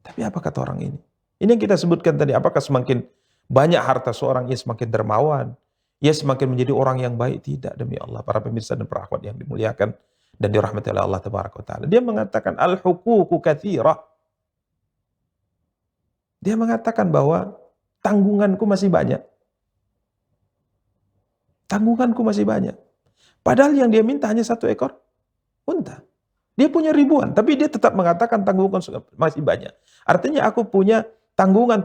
Tapi apa kata orang ini? Ini yang kita sebutkan tadi. Apakah semakin banyak harta seorang, ia semakin dermawan, ia semakin menjadi orang yang baik? Tidak, demi Allah. Para pemirsa dan para akhwat yang dimuliakan dan dirahmati oleh Allah Tabaraka wa Ta'ala. Dia mengatakan al-huququ katsirah. Dia mengatakan bahwa tanggunganku masih banyak. Tanggunganku masih banyak. Padahal yang dia minta hanya satu ekor unta. Dia punya ribuan, tapi dia tetap mengatakan tanggungan masih banyak. Artinya aku punya tanggungan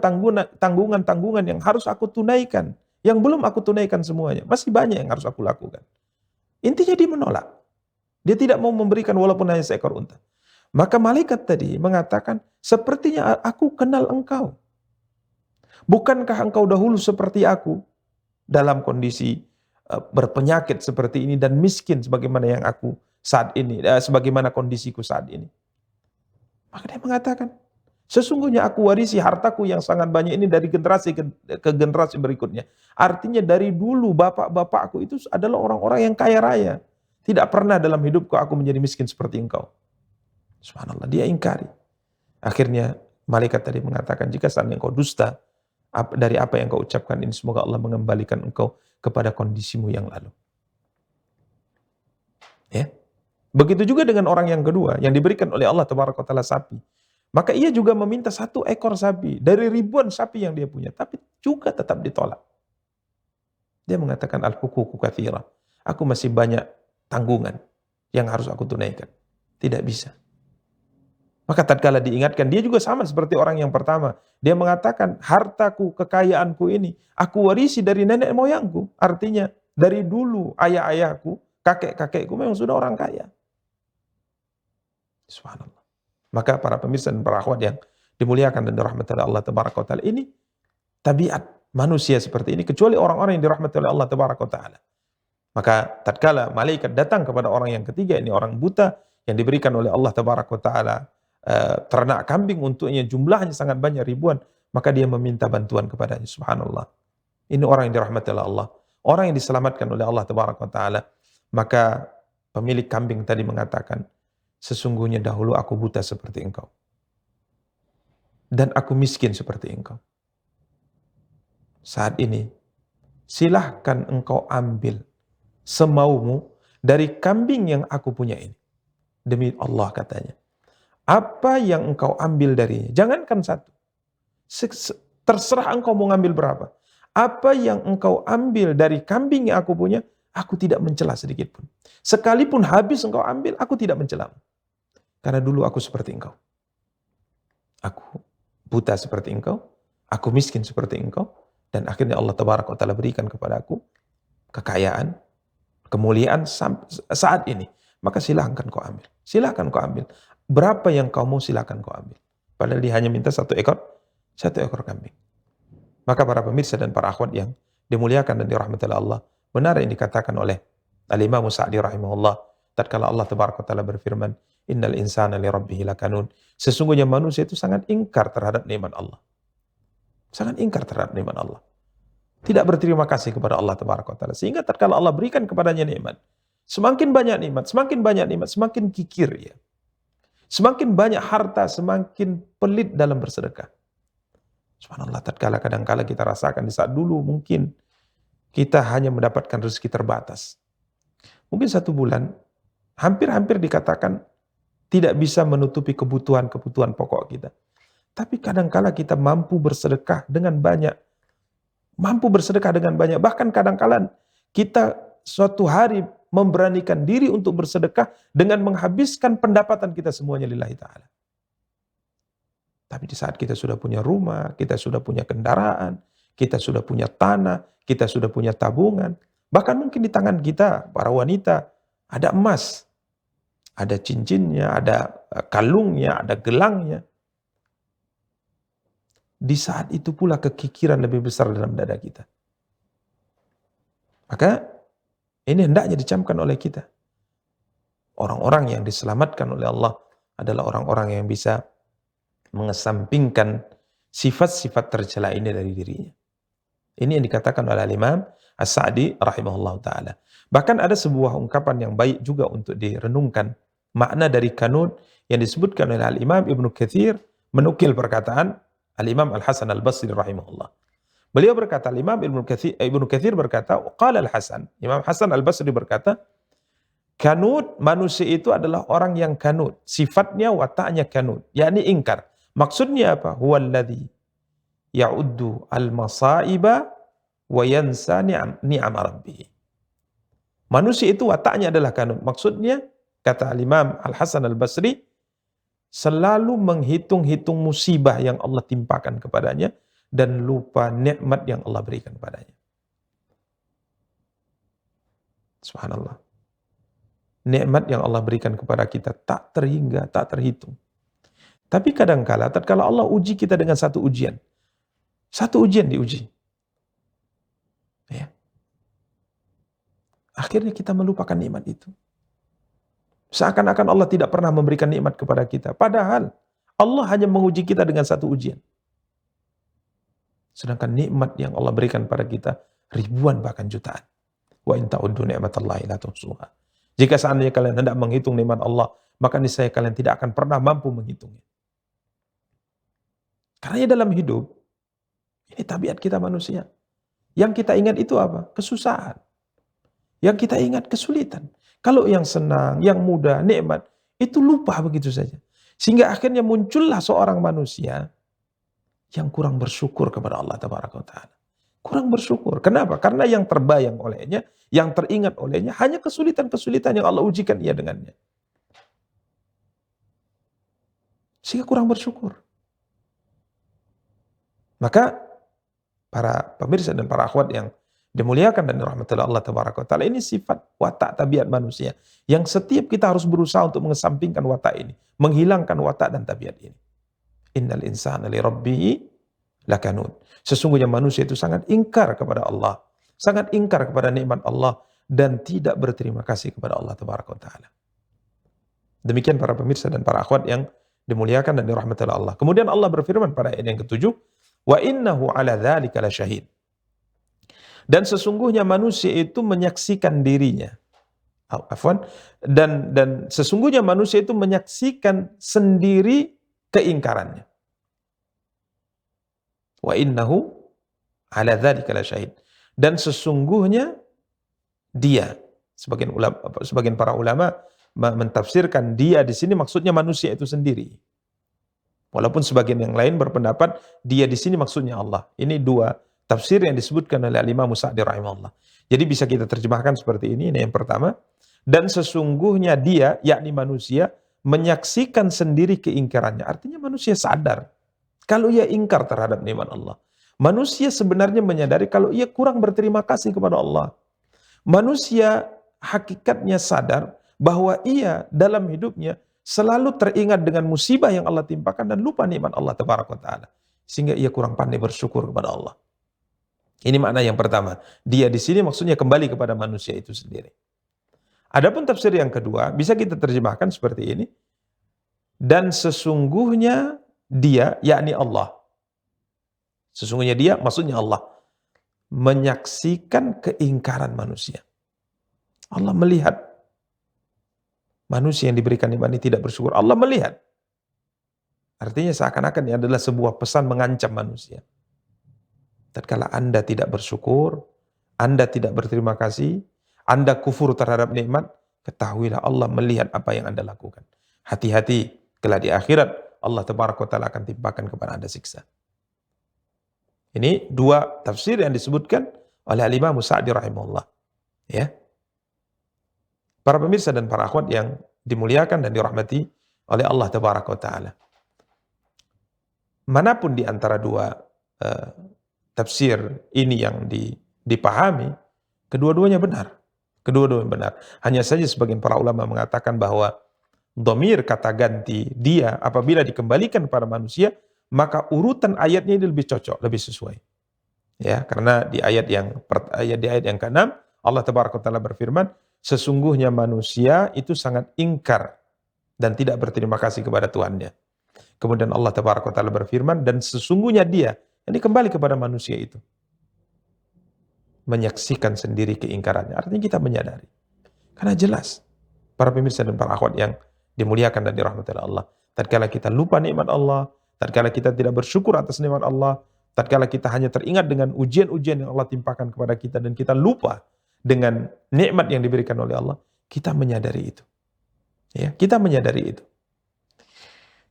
yang harus aku tunaikan. Yang belum aku tunaikan semuanya. Masih banyak yang harus aku lakukan. Intinya dia menolak. Dia tidak mau memberikan walaupun hanya seekor unta. Maka malaikat tadi mengatakan, sepertinya aku kenal engkau. Bukankah engkau dahulu seperti aku dalam kondisi berpenyakit seperti ini dan miskin sebagaimana yang aku saat ini, sebagaimana kondisiku saat ini? Maka dia mengatakan, Sesungguhnya aku warisi hartaku yang sangat banyak ini dari generasi ke generasi berikutnya. Artinya dari dulu bapak-bapakku itu adalah orang-orang yang kaya raya. Tidak pernah dalam hidupku aku menjadi miskin seperti engkau. Subhanallah, dia ingkari. Akhirnya malaikat tadi mengatakan, jika seandainya engkau dusta dari apa yang engkau ucapkan ini, semoga Allah mengembalikan engkau kepada kondisimu yang lalu. Ya. Begitu juga dengan orang yang kedua yang diberikan oleh Allah Tabaraka wa Ta'ala sapi. Maka ia juga meminta 1 ekor sapi dari ribuan sapi yang dia punya, tapi juga tetap ditolak. Dia mengatakan al-huququ katsira. Aku masih banyak tanggungan yang harus aku tunaikan. Tidak bisa. Maka tatkala diingatkan, dia juga sama seperti orang yang pertama. Dia mengatakan, hartaku, kekayaanku ini, aku warisi dari nenek moyangku. Artinya, dari dulu ayah-ayahku, kakek-kakekku memang sudah orang kaya. Subhanallah. Maka para pemirsa dan para akhwat yang dimuliakan dan dirahmati oleh Allah Tabaraka wa Ta'ala, ini tabiat manusia seperti ini, kecuali orang-orang yang dirahmati oleh Allah Tabaraka wa Ta'ala. Maka tatkala malaikat datang kepada orang yang ketiga, ini orang buta yang diberikan oleh Allah Tabaraka wa Ta'ala ternak kambing untuknya, jumlahnya sangat banyak, ribuan, maka dia meminta bantuan kepadanya. Subhanallah. Ini orang yang dirahmati oleh Allah, orang yang diselamatkan oleh Allah Tabaraka wa Ta'ala. Maka pemilik kambing tadi mengatakan, sesungguhnya dahulu aku buta seperti engkau. Dan aku miskin seperti engkau. Saat ini, silahkan engkau ambil semaumu dari kambing yang aku punya ini. Demi Allah katanya. Apa yang engkau ambil darinya, jangankan 1. Terserah engkau mau ngambil berapa. Apa yang engkau ambil dari kambing yang aku punya, aku tidak mencela sedikit pun. Sekalipun habis engkau ambil, aku tidak mencela. Karena dulu aku seperti engkau. Aku buta seperti engkau, aku miskin seperti engkau, dan akhirnya Allah Tabaraka wa Ta'ala berikan kepada aku kekayaan, kemuliaan saat ini. Maka silahkan kau ambil. Silahkan kau ambil. Berapa yang kau mau silahkan kau ambil. Padahal dia hanya minta 1 ekor kambing. Maka para pemirsa dan para akhwat yang dimuliakan dan dirahmati oleh Allah, benar yang dikatakan oleh Al-Imam Sa'di rahimahullah, tatkala Allah Tabaraka wa Ta'ala berfirman, innal insana li rabbih lakanun. Sesungguhnya manusia itu sangat ingkar terhadap nikmat Allah. Sangat ingkar terhadap nikmat Allah. Tidak berterima kasih kepada Allah Tabaraka wa Ta'ala. Sehingga tatkala Allah berikan kepadanya nikmat, semakin banyak nikmat, semakin kikir ya. Semakin banyak harta, semakin pelit dalam bersedekah. Subhanallah, tatkala kadang-kala kita rasakan di saat dulu mungkin kita hanya mendapatkan rezeki terbatas. Mungkin 1 bulan hampir-hampir dikatakan tidak bisa menutupi kebutuhan pokok kita. Tapi kadang-kala kita mampu bersedekah dengan banyak. Bahkan kadang-kala kita suatu hari memberanikan diri untuk bersedekah dengan menghabiskan pendapatan kita semuanya lillahi ta'ala. Tapi di saat kita sudah punya rumah, kita sudah punya kendaraan, kita sudah punya tanah, kita sudah punya tabungan, bahkan mungkin di tangan kita, para wanita, ada emas, ada cincinnya, ada kalungnya, ada gelangnya. Di saat itu pula kekikiran lebih besar dalam dada kita. Maka ini hendaknya dicamkan oleh kita. Orang-orang yang diselamatkan oleh Allah adalah orang-orang yang bisa mengesampingkan sifat-sifat tercela ini dari dirinya. Ini yang dikatakan oleh Imam As-Sa'di rahimahullah ta'ala. Bahkan ada sebuah ungkapan yang baik juga untuk direnungkan. Makna dari kanun yang disebutkan oleh Al-Imam Ibnu Katsir, menukil perkataan Al-Imam Al-Hasan Al-Basri rahimahullah. Beliau berkata, Al-Imam Ibnu Katsir berkata, qala Al-Hasan, Imam Hasan Al-Basri berkata, kanut, manusia itu adalah orang yang kanut. Sifatnya, wataknya kanut, yakni ingkar. Maksudnya apa? Huwallazi ya'uddu al-masaiba wa yansa ni'am rabbih. Manusia itu wataknya adalah kanut. Maksudnya, kata Imam Al-Hasan Al-Basri, selalu menghitung-hitung musibah yang Allah timpakan kepadanya dan lupa nikmat yang Allah berikan kepadanya. Subhanallah. Nikmat yang Allah berikan kepada kita tak terhingga, tak terhitung. Tapi kadang-kala, tatkala Allah uji kita dengan satu ujian diuji. Ya. Akhirnya kita melupakan nikmat itu. Seakan-akan Allah tidak pernah memberikan nikmat kepada kita. Padahal Allah hanya menguji kita dengan satu ujian. Sedangkan nikmat yang Allah berikan pada kita ribuan bahkan jutaan. Wa in ta'uddu ni'matallahi la tuhsuha. Jika seandainya kalian hendak menghitung nikmat Allah, maka niscaya kalian tidak akan pernah mampu menghitungnya. Karena dalam hidup, ini tabiat kita manusia. Yang kita ingat itu apa? Kesusahan. Yang kita ingat kesulitan. Kalau yang senang, yang mudah, nikmat, itu lupa begitu saja. Sehingga akhirnya muncullah seorang manusia yang kurang bersyukur kepada Allah Tabaraka wa Ta'ala. Kurang bersyukur. Kenapa? Karena yang terbayang olehnya, yang teringat olehnya, hanya kesulitan-kesulitan yang Allah ujikan ia dengannya. Sehingga kurang bersyukur. Maka para pemirsa dan para akhwat yang dimuliakan dan dirahmati Allah Tabaraka wa Ta'ala, ini sifat watak tabiat manusia yang setiap kita harus berusaha untuk mengesampingkan watak ini, menghilangkan watak dan tabiat ini. Innal insana li rabbihi lakanud. Sesungguhnya manusia itu sangat ingkar kepada Allah, sangat ingkar kepada nikmat Allah dan tidak berterima kasih kepada Allah Tabaraka wa Ta'ala. Demikian para pemirsa dan para akhwat yang dimuliakan dan dirahmati Allah. Kemudian Allah berfirman pada ayat yang ketujuh, wa innahu ala dzalika lasyahid. Dan sesungguhnya manusia itu menyaksikan dirinya. Dan sesungguhnya manusia itu menyaksikan sendiri keingkarannya. Wa innahu ala dzalika lasyahid. Dan sesungguhnya dia, sebagian para ulama mentafsirkan dia di sini maksudnya manusia itu sendiri. Walaupun sebagian yang lain berpendapat dia di sini maksudnya Allah. Ini dua tafsir yang disebutkan oleh Imam Sa'di rahimahullah. Jadi bisa kita terjemahkan seperti ini yang pertama. Dan sesungguhnya dia, yakni manusia, menyaksikan sendiri keingkarannya. Artinya manusia sadar kalau ia ingkar terhadap nikmat Allah. Manusia sebenarnya menyadari kalau ia kurang berterima kasih kepada Allah. Manusia hakikatnya sadar bahwa ia dalam hidupnya selalu teringat dengan musibah yang Allah timpakan dan lupa nikmat Allah Tabaraka wa Ta'ala. Sehingga ia kurang pandai bersyukur kepada Allah. Ini makna yang pertama. Dia di sini maksudnya kembali kepada manusia itu sendiri. Adapun tafsir yang kedua, bisa kita terjemahkan seperti ini. Dan sesungguhnya dia, yakni Allah. Sesungguhnya dia, maksudnya Allah. Menyaksikan keingkaran manusia. Allah melihat. Manusia yang diberikan nikmat ini tidak bersyukur. Allah melihat. Artinya seakan-akan ini adalah sebuah pesan mengancam manusia. Tatkala Anda tidak bersyukur, Anda tidak berterima kasih, Anda kufur terhadap nikmat, ketahuilah Allah melihat apa yang Anda lakukan. Hati-hati, kelak di akhirat Allah Tabaraka wa Ta'ala akan timpakan kepada Anda siksa. Ini dua tafsir yang disebutkan oleh Imam Sa'di rahimahullah. Ya. Para pemirsa dan para akhwat yang dimuliakan dan dirahmati oleh Allah Tabaraka wa Ta'ala. Manapun di antara dua tafsir ini yang dipahami, kedua-duanya benar. Kedua-duanya benar. Hanya saja sebagian para ulama mengatakan bahwa dhamir kata ganti dia apabila dikembalikan kepada manusia, maka urutan ayatnya ini lebih cocok, lebih sesuai. Ya, karena di ayat yang ke-6 Allah Tabaraka wa Ta'ala berfirman, sesungguhnya manusia itu sangat ingkar dan tidak berterima kasih kepada Tuhannya. Kemudian Allah Tabaraka wa Ta'ala berfirman, dan sesungguhnya dia, ini kembali kepada manusia itu, menyaksikan sendiri keingkarannya. Artinya kita menyadari. Karena jelas, para pemirsa dan para akhwat yang dimuliakan dan dirahmati Allah, tatkala kita lupa nikmat Allah, tatkala kita tidak bersyukur atas nikmat Allah, tatkala kita hanya teringat dengan ujian-ujian yang Allah timpakan kepada kita dan kita lupa dengan nikmat yang diberikan oleh Allah, kita menyadari itu. Ya, kita menyadari itu.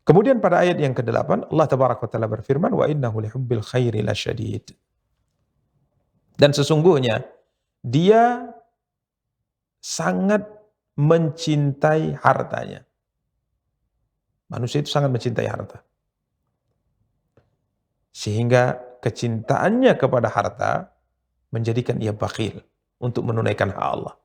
Kemudian pada ayat yang ke-8 Allah Tabaraka wa Ta'ala berfirman, wa innahu lihubbil khairi lasyadid. Dan sesungguhnya dia sangat mencintai hartanya. Manusia itu sangat mencintai harta. Sehingga kecintaannya kepada harta menjadikan ia bakhil untuk menunaikan hak Allah.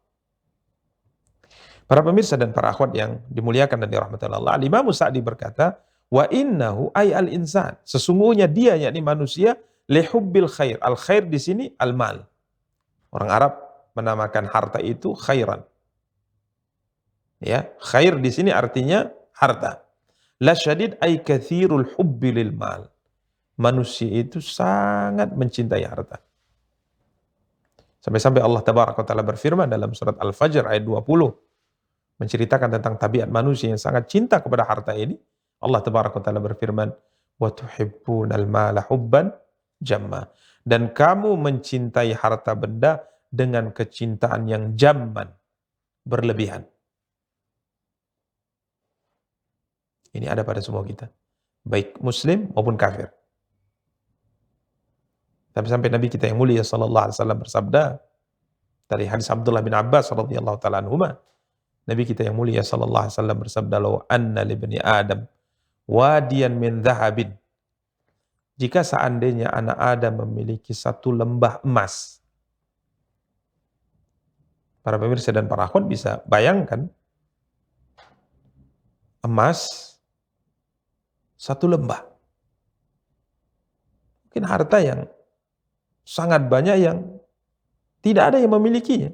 Para pemirsa dan para akhwat yang dimuliakan dan dirahmati Allah, Imam Sa'di berkata, wa innahu ay al-insan, sesungguhnya dia yakni manusia lihubbil khair. Al-khair di sini al-mal. Orang Arab menamakan harta itu khairan. Ya, khair di sini artinya harta. La syadid ay kathirul hubbi lil mal. Manusia itu sangat mencintai harta. Sampai-sampai Allah Tabaraka wa Ta'ala berfirman dalam surat Al-Fajr ayat 20, menceritakan tentang tabiat manusia yang sangat cinta kepada harta ini. Allah Tabaraka wa Ta'ala berfirman, wa tuhibbunal mala hubban jamma. Dan kamu mencintai harta benda dengan kecintaan yang jamman, berlebihan. Ini ada pada semua kita, baik muslim maupun kafir. Tapi sampai Nabi kita yang mulia sallallahu alaihi wasallam bersabda dari hadis Abdullah bin Abbas radhiyallahu taala anhuma, Nabi kita yang mulia sallallahu alaihi wasallam bersabda, "Law anna li bani Adam wadiyan min dhahabin." Jika seandainya anak Adam memiliki satu lembah emas. Para pemirsa dan para akhwat bisa bayangkan emas satu lembah. Mungkin harta yang sangat banyak yang tidak ada yang memilikinya.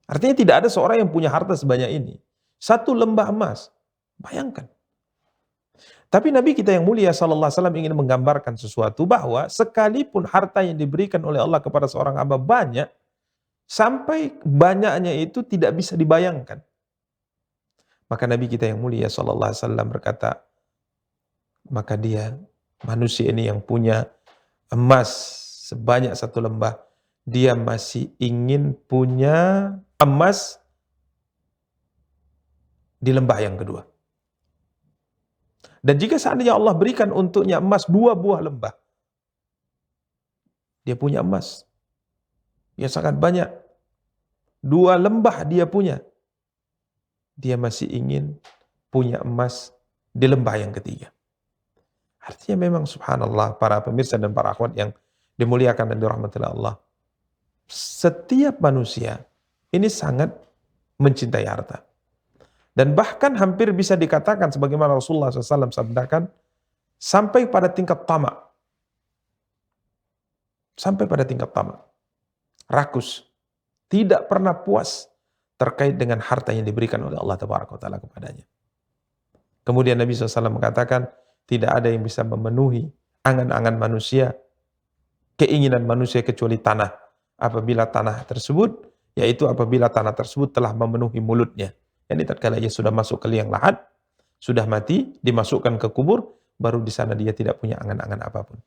Artinya tidak ada seorang yang punya harta sebanyak ini. Satu lembah emas. Bayangkan. Tapi Nabi kita yang mulia sallallahu alaihi wasallam ingin menggambarkan sesuatu bahwa sekalipun harta yang diberikan oleh Allah kepada seorang hamba banyak, sampai banyaknya itu tidak bisa dibayangkan. Maka Nabi kita yang mulia sallallahu alaihi wasallam berkata, maka dia manusia ini yang punya emas sebanyak satu lembah, dia masih ingin punya emas di lembah yang kedua. Dan jika seandainya Allah berikan untuknya emas 2 buah lembah, dia punya emas, dia sangat banyak, 2 lembah dia punya, dia masih ingin punya emas di lembah yang ketiga. Artinya memang subhanallah para pemirsa dan para akhwat yang dimuliakan dan dirahmati Allah, setiap manusia ini sangat mencintai harta. Dan bahkan hampir bisa dikatakan sebagaimana Rasulullah SAW sabdakan, sampai pada tingkat tamak. Sampai pada tingkat tamak. Rakus. Tidak pernah puas terkait dengan harta yang diberikan oleh Allah Taala kepadanya. Kemudian Nabi SAW mengatakan, tidak ada yang bisa memenuhi angan-angan manusia, keinginan manusia kecuali tanah. Apabila tanah tersebut, yaitu apabila tanah tersebut telah memenuhi mulutnya. Yani tatkala ia sudah masuk ke liang lahat, sudah mati, dimasukkan ke kubur, baru di sana dia tidak punya angan-angan apapun.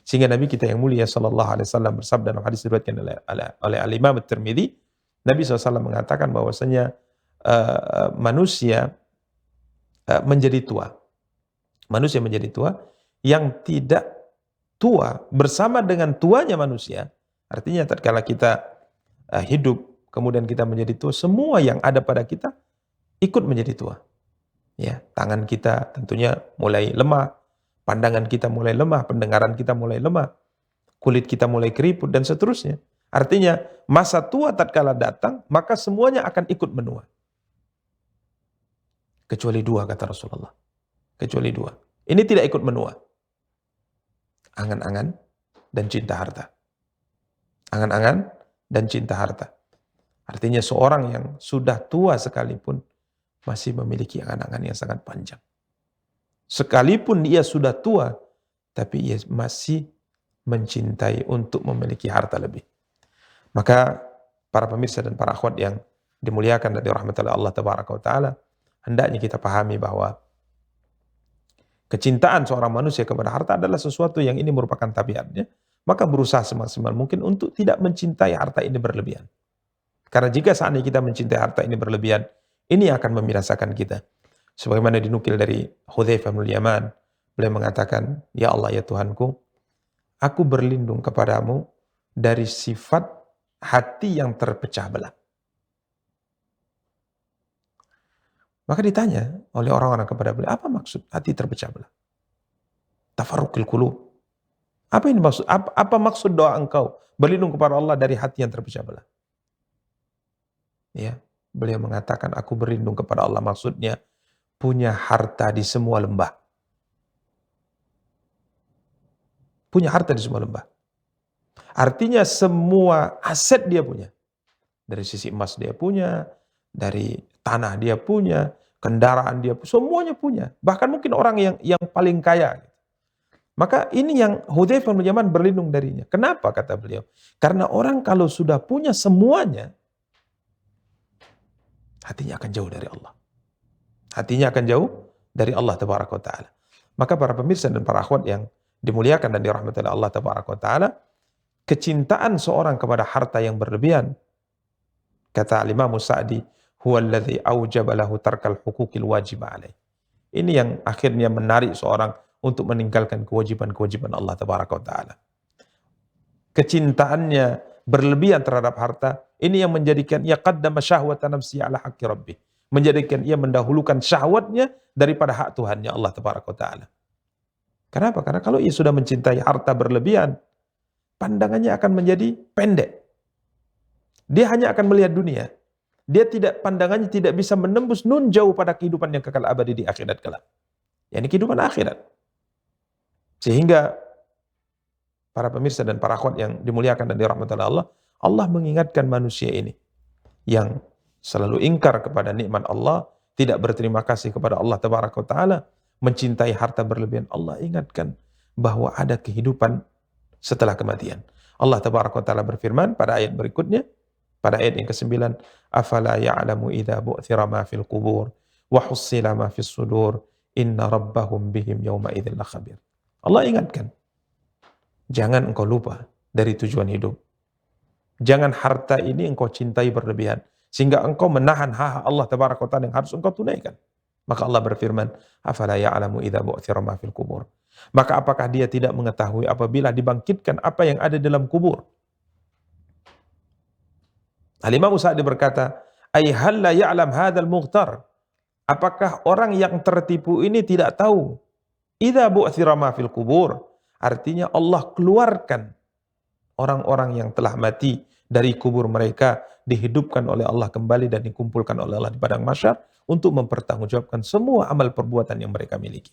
Sehingga Nabi kita yang mulia sallallahu alaihi wasallam bersabda dalam hadis diriwayatkan oleh Al-Imam At-Tirmidzi, Nabi SAW mengatakan bahwasanya manusia menjadi tua. Manusia menjadi tua, yang tidak tua bersama dengan tuanya manusia, artinya tatkala kita hidup, kemudian kita menjadi tua, semua yang ada pada kita ikut menjadi tua. Ya, tangan kita tentunya mulai lemah, pandangan kita mulai lemah, pendengaran kita mulai lemah, kulit kita mulai keriput dan seterusnya. Artinya masa tua tatkala datang, maka semuanya akan ikut menua. Kecuali 2 kata Rasulullah. Kecuali 2. Ini tidak ikut menua. Angan-angan dan cinta harta. Angan-angan dan cinta harta. Artinya seorang yang sudah tua sekalipun masih memiliki angan-angan yang sangat panjang. Sekalipun dia sudah tua, tapi ia masih mencintai untuk memiliki harta lebih. Maka para pemirsa dan para akhwat yang dimuliakan dan dirahmati oleh Allah Tabaraka wa Ta'ala, hendaknya kita pahami bahwa kecintaan seorang manusia kepada harta adalah sesuatu yang ini merupakan tabiatnya, maka berusaha semaksimal mungkin untuk tidak mencintai harta ini berlebihan. Karena jika seandainya kita mencintai harta ini berlebihan, ini akan membinasakan kita. Sebagaimana dinukil dari Hudzaifah bin Yaman, beliau mengatakan, "Ya Allah, ya Tuhanku, aku berlindung kepadamu dari sifat hati yang terpecah belah." Maka ditanya oleh orang-orang kepada beliau, apa maksud hati terpecah belah? Tafarruqul qulub. Apa ini maksud? Apa maksud doa engkau berlindung kepada Allah dari hati yang terpecah belah? Ya, beliau mengatakan, aku berlindung kepada Allah, maksudnya punya harta di semua lembah. Punya harta di semua lembah. Artinya semua aset dia punya. Dari sisi emas dia punya, dari tanah dia punya, kendaraan dia, semuanya punya. Bahkan mungkin orang yang paling kaya. Maka ini yang Hudzaifah bin Yaman berlindung darinya. Kenapa kata beliau? Karena orang kalau sudah punya semuanya, hatinya akan jauh dari Allah. Hatinya akan jauh dari Allah Tabaraka wa Ta'ala. Maka para pemirsa dan para akhwat yang dimuliakan dan dirahmati oleh Allah Tabaraka wa Ta'ala, kecintaan seorang kepada harta yang berlebihan, kata Imam Sa'di, huwa alladhi aujaba lahu tarkal huquqil wajib alaih. Ini yang akhirnya menarik seorang untuk meninggalkan kewajiban-kewajiban Allah Tabaraka wa Ta'ala. Kecintaannya berlebihan terhadap harta, ini yang menjadikan ia qaddama syahwata nafsi ala haqqi rabbih. Menjadikan ia mendahulukan syahwatnya daripada hak Tuhannya Allah Tabaraka wa Ta'ala. Kenapa? Karena kalau ia sudah mencintai harta berlebihan, pandangannya akan menjadi pendek. Dia hanya akan melihat dunia. Pandangannya tidak bisa menembus nun jauh pada kehidupan yang kekal abadi di akhirat kelak. Yani kehidupan akhirat. Sehingga para pemirsa dan para akhwat yang dimuliakan dan dirahmati oleh Allah, Allah mengingatkan manusia ini yang selalu ingkar kepada nikmat Allah, tidak berterima kasih kepada Allah Tabaraka wa Ta'ala, mencintai harta berlebihan. Allah ingatkan bahwa ada kehidupan setelah kematian. Allah Tabaraka wa Ta'ala berfirman pada ayat berikutnya, pada ayat yang ke-9, afala ya'lamu idza bu'thira ma fil qubur wa hussila ma fis sudur inna rabbahum bihim yawma idzin lakhabir. Allah ingatkan, jangan engkau lupa dari tujuan hidup. Jangan harta ini engkau cintai berlebihan, sehingga engkau menahan hak Allah Tabaraka wa Ta'ala yang harus engkau tunaikan. Maka Allah berfirman, afala ya'lamu idza bu'thira ma fil qubur. Maka apakah dia tidak mengetahui apabila dibangkitkan apa yang ada dalam kubur? Al-Imam Sa'di berkata, ay hal la ya'lam hadzal mughtar. Apakah orang yang tertipu ini tidak tahu? Idza bu'thira ma fil qubur, artinya Allah keluarkan orang-orang yang telah mati dari kubur mereka, dihidupkan oleh Allah kembali dan dikumpulkan oleh Allah di padang mahsyar untuk mempertanggungjawabkan semua amal perbuatan yang mereka miliki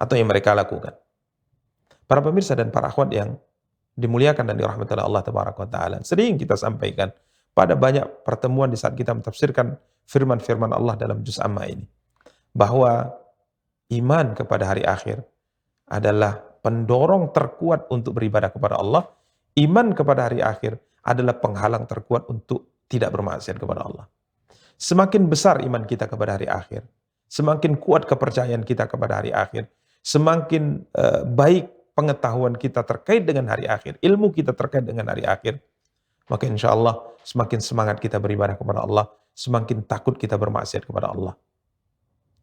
atau yang mereka lakukan. Para pemirsa dan para akhwat yang dimuliakan dan dirahmati oleh Allah Tabaraka wa Ta'ala, sering kita sampaikan pada banyak pertemuan di saat kita mentafsirkan firman-firman Allah dalam juz amma ini, bahwa iman kepada hari akhir adalah pendorong terkuat untuk beribadah kepada Allah. Iman kepada hari akhir adalah penghalang terkuat untuk tidak bermaksiat kepada Allah. Semakin besar iman kita kepada hari akhir, semakin kuat kepercayaan kita kepada hari akhir, semakin baik pengetahuan kita terkait dengan hari akhir, ilmu kita terkait dengan hari akhir, maka insya Allah semakin semangat kita beribadah kepada Allah, semakin takut kita bermaksiat kepada Allah.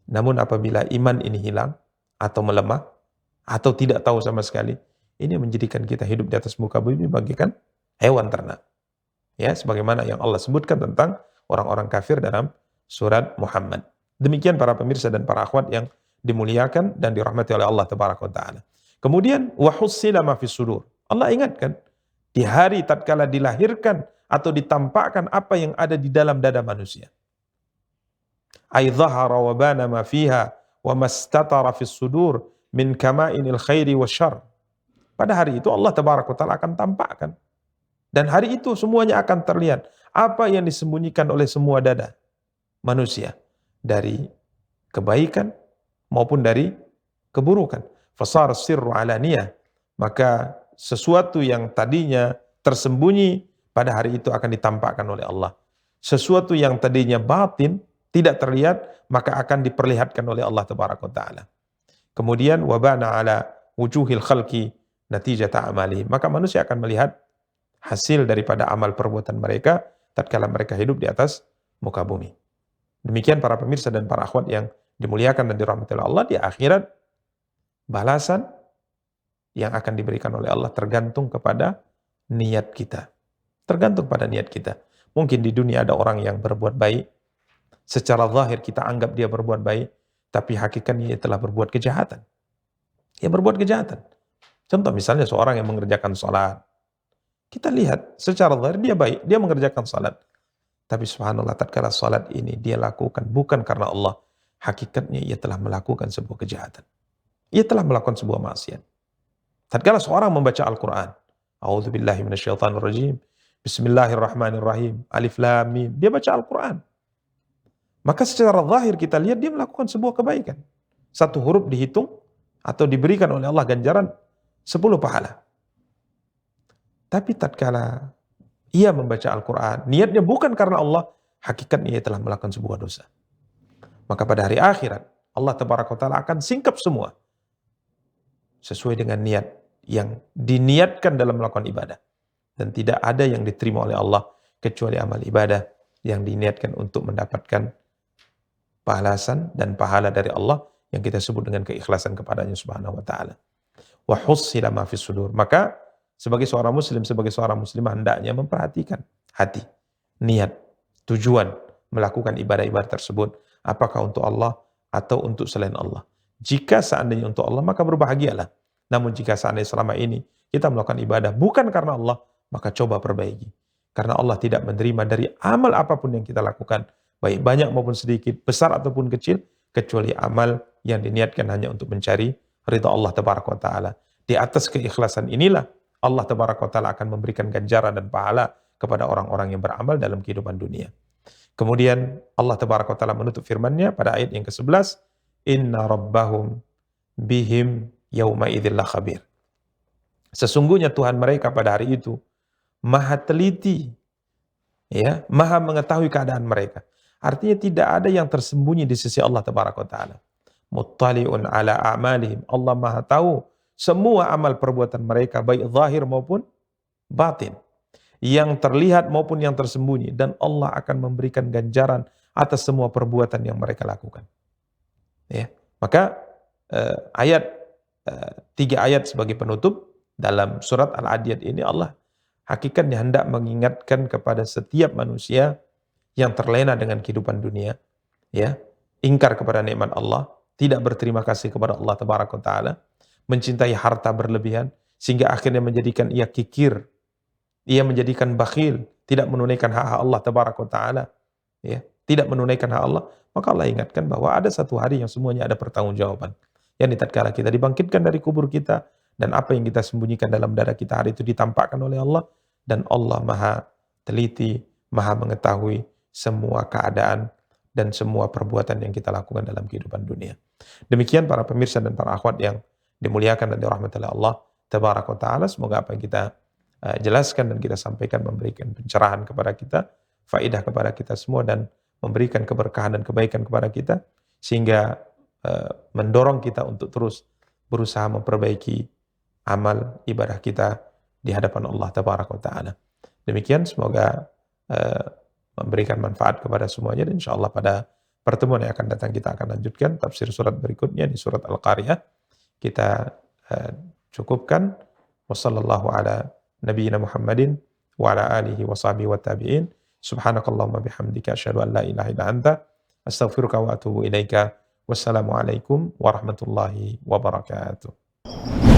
Namun apabila iman ini hilang atau melemah atau tidak tahu sama sekali, ini menjadikan kita hidup di atas muka bumi bagaikan hewan ternak. Ya, sebagaimana yang Allah sebutkan tentang orang-orang kafir dalam surat Muhammad. Demikian para pemirsa dan para akhwat yang dimuliakan dan dirahmati oleh Allah Tabaraka wa Ta'ala. Kemudian wa hussila ma fis sudur. Allah ingatkan di hari tatkala dilahirkan atau ditampakkan apa yang ada di dalam dada manusia. Ay dhahara wa bana ma fiha wa mastatara fis sudur min kama'inil khairi wasyarr. Pada hari itu Allah Tabaraka wa Ta'ala akan tampakkan. Dan hari itu semuanya akan terlihat apa yang disembunyikan oleh semua dada manusia dari kebaikan maupun dari keburukan. Fasar sirru alaniyah. Maka sesuatu yang tadinya tersembunyi pada hari itu akan ditampakkan oleh Allah. Sesuatu yang tadinya batin tidak terlihat, maka akan diperlihatkan oleh Allah Tabaraka wa Ta'ala. Kemudian wabana ala wujuhil khalqi natijata amali. Maka manusia akan melihat hasil daripada amal perbuatan mereka tatkala mereka hidup di atas muka bumi. Demikian para pemirsa dan para akhwat yang dimuliakan dan dirahmati oleh Allah, di akhirat balasan yang akan diberikan oleh Allah tergantung kepada niat kita. Tergantung pada niat kita. Mungkin di dunia ada orang yang berbuat baik, secara zahir kita anggap dia berbuat baik, tapi hakikatnya dia telah berbuat kejahatan. Dia berbuat kejahatan. Contoh misalnya seorang yang mengerjakan salat. Kita lihat secara zahir dia baik, dia mengerjakan salat. Tapi subhanallah tatkala salat ini dia lakukan bukan karena Allah, hakikatnya ia telah melakukan sebuah kejahatan. Ia telah melakukan sebuah maksiat. Tatkala seorang membaca Al-Qur'an, a'udzubillahi minasyaitonirrajim, bismillahirrahmanirrahim, alif lam mim, dia baca Al-Qur'an. maka secara zahir kita lihat dia melakukan sebuah kebaikan. Satu huruf dihitung atau diberikan oleh Allah ganjaran 10 pahala. Tapi tatkala ia membaca Al-Quran, niatnya bukan karena Allah, hakikatnya ia telah melakukan sebuah dosa. Maka pada hari akhirat, Allah Tabaraka wa Ta'ala akan singkap semua sesuai dengan niat yang diniatkan dalam melakukan ibadah. Dan tidak ada yang diterima oleh Allah kecuali amal ibadah yang diniatkan untuk mendapatkan balasan dan pahala dari Allah yang kita sebut dengan keikhlasan kepadanya subhanahu wa ta'ala. Wa hussila ma fis sudur. Maka sebagai seorang muslim, sebagai seorang muslimah hendaknya memperhatikan hati, niat, tujuan melakukan ibadah-ibadah tersebut. Apakah untuk Allah atau untuk selain Allah. Jika seandainya untuk Allah, maka berbahagialah. Namun jika seandainya selama ini kita melakukan ibadah bukan karena Allah, maka coba perbaiki. Karena Allah tidak menerima dari amal apapun yang kita lakukan, baik banyak maupun sedikit, besar ataupun kecil, kecuali amal yang diniatkan hanya untuk mencari ridha Allah Tabaraka wa Ta'ala. Di atas keikhlasan inilah Allah Tabaraka wa Ta'ala akan memberikan ganjaran dan pahala kepada orang-orang yang beramal dalam kehidupan dunia. Kemudian Allah Tabaraka wa Ta'ala menutup firman-Nya pada ayat yang ke-11, Inna rabbahum bihim yawma idzil khabir. Sesungguhnya Tuhan mereka pada hari itu maha teliti, ya, maha mengetahui keadaan mereka. Artinya tidak ada yang tersembunyi di sisi Allah Tabaraka wa Ta'ala. Muttali'un ala a'malihim. Allah maha tahu semua amal perbuatan mereka, baik zahir maupun batin. Yang terlihat maupun yang tersembunyi. Dan Allah akan memberikan ganjaran atas semua perbuatan yang mereka lakukan. Ya. Maka tiga ayat sebagai penutup dalam surat Al-Adiyat ini Allah hakikatnya hendak mengingatkan kepada setiap manusia yang terlena dengan kehidupan dunia, ya, ingkar kepada nikmat Allah, tidak berterima kasih kepada Allah Tabaraka wa Ta'ala, mencintai harta berlebihan, sehingga akhirnya menjadikan ia kikir, ia menjadikan bakhil, tidak menunaikan hak-hak Allah Tabaraka wa Ta'ala, ya, tidak menunaikan hak Allah, maka Allah ingatkan bahwa ada satu hari yang semuanya ada pertanggungjawaban. Yang tatkala kita dibangkitkan dari kubur kita, dan apa yang kita sembunyikan dalam dada kita hari itu ditampakkan oleh Allah, dan Allah maha teliti, maha mengetahui semua keadaan dan semua perbuatan yang kita lakukan dalam kehidupan dunia. Demikian para pemirsa dan para akhwat yang dimuliakan dan dirahmati oleh Allah Tabaraka wa Ta'ala. Semoga apa yang kita jelaskan dan kita sampaikan memberikan pencerahan kepada kita, faedah kepada kita semua, dan memberikan keberkahan dan kebaikan kepada kita, sehingga mendorong kita untuk terus berusaha memperbaiki amal ibadah kita di hadapan Allah Tabaraka wa Ta'ala. Demikian, semoga memberikan manfaat kepada semuanya, dan insyaallah pada pertemuan yang akan datang kita akan lanjutkan tafsir surat berikutnya di surat Al-Qariyah. Kita cukupkan. Wassallallahu ala nabiyyina Muhammadin wa ala alihi wa sahbihi wa tabi'in. Subhanakallahumma bihamdika asyhadu an la ilaha illa anta astaghfiruka wa atubu ilaika. Wassalamualaikum warahmatullahi wabarakatuh.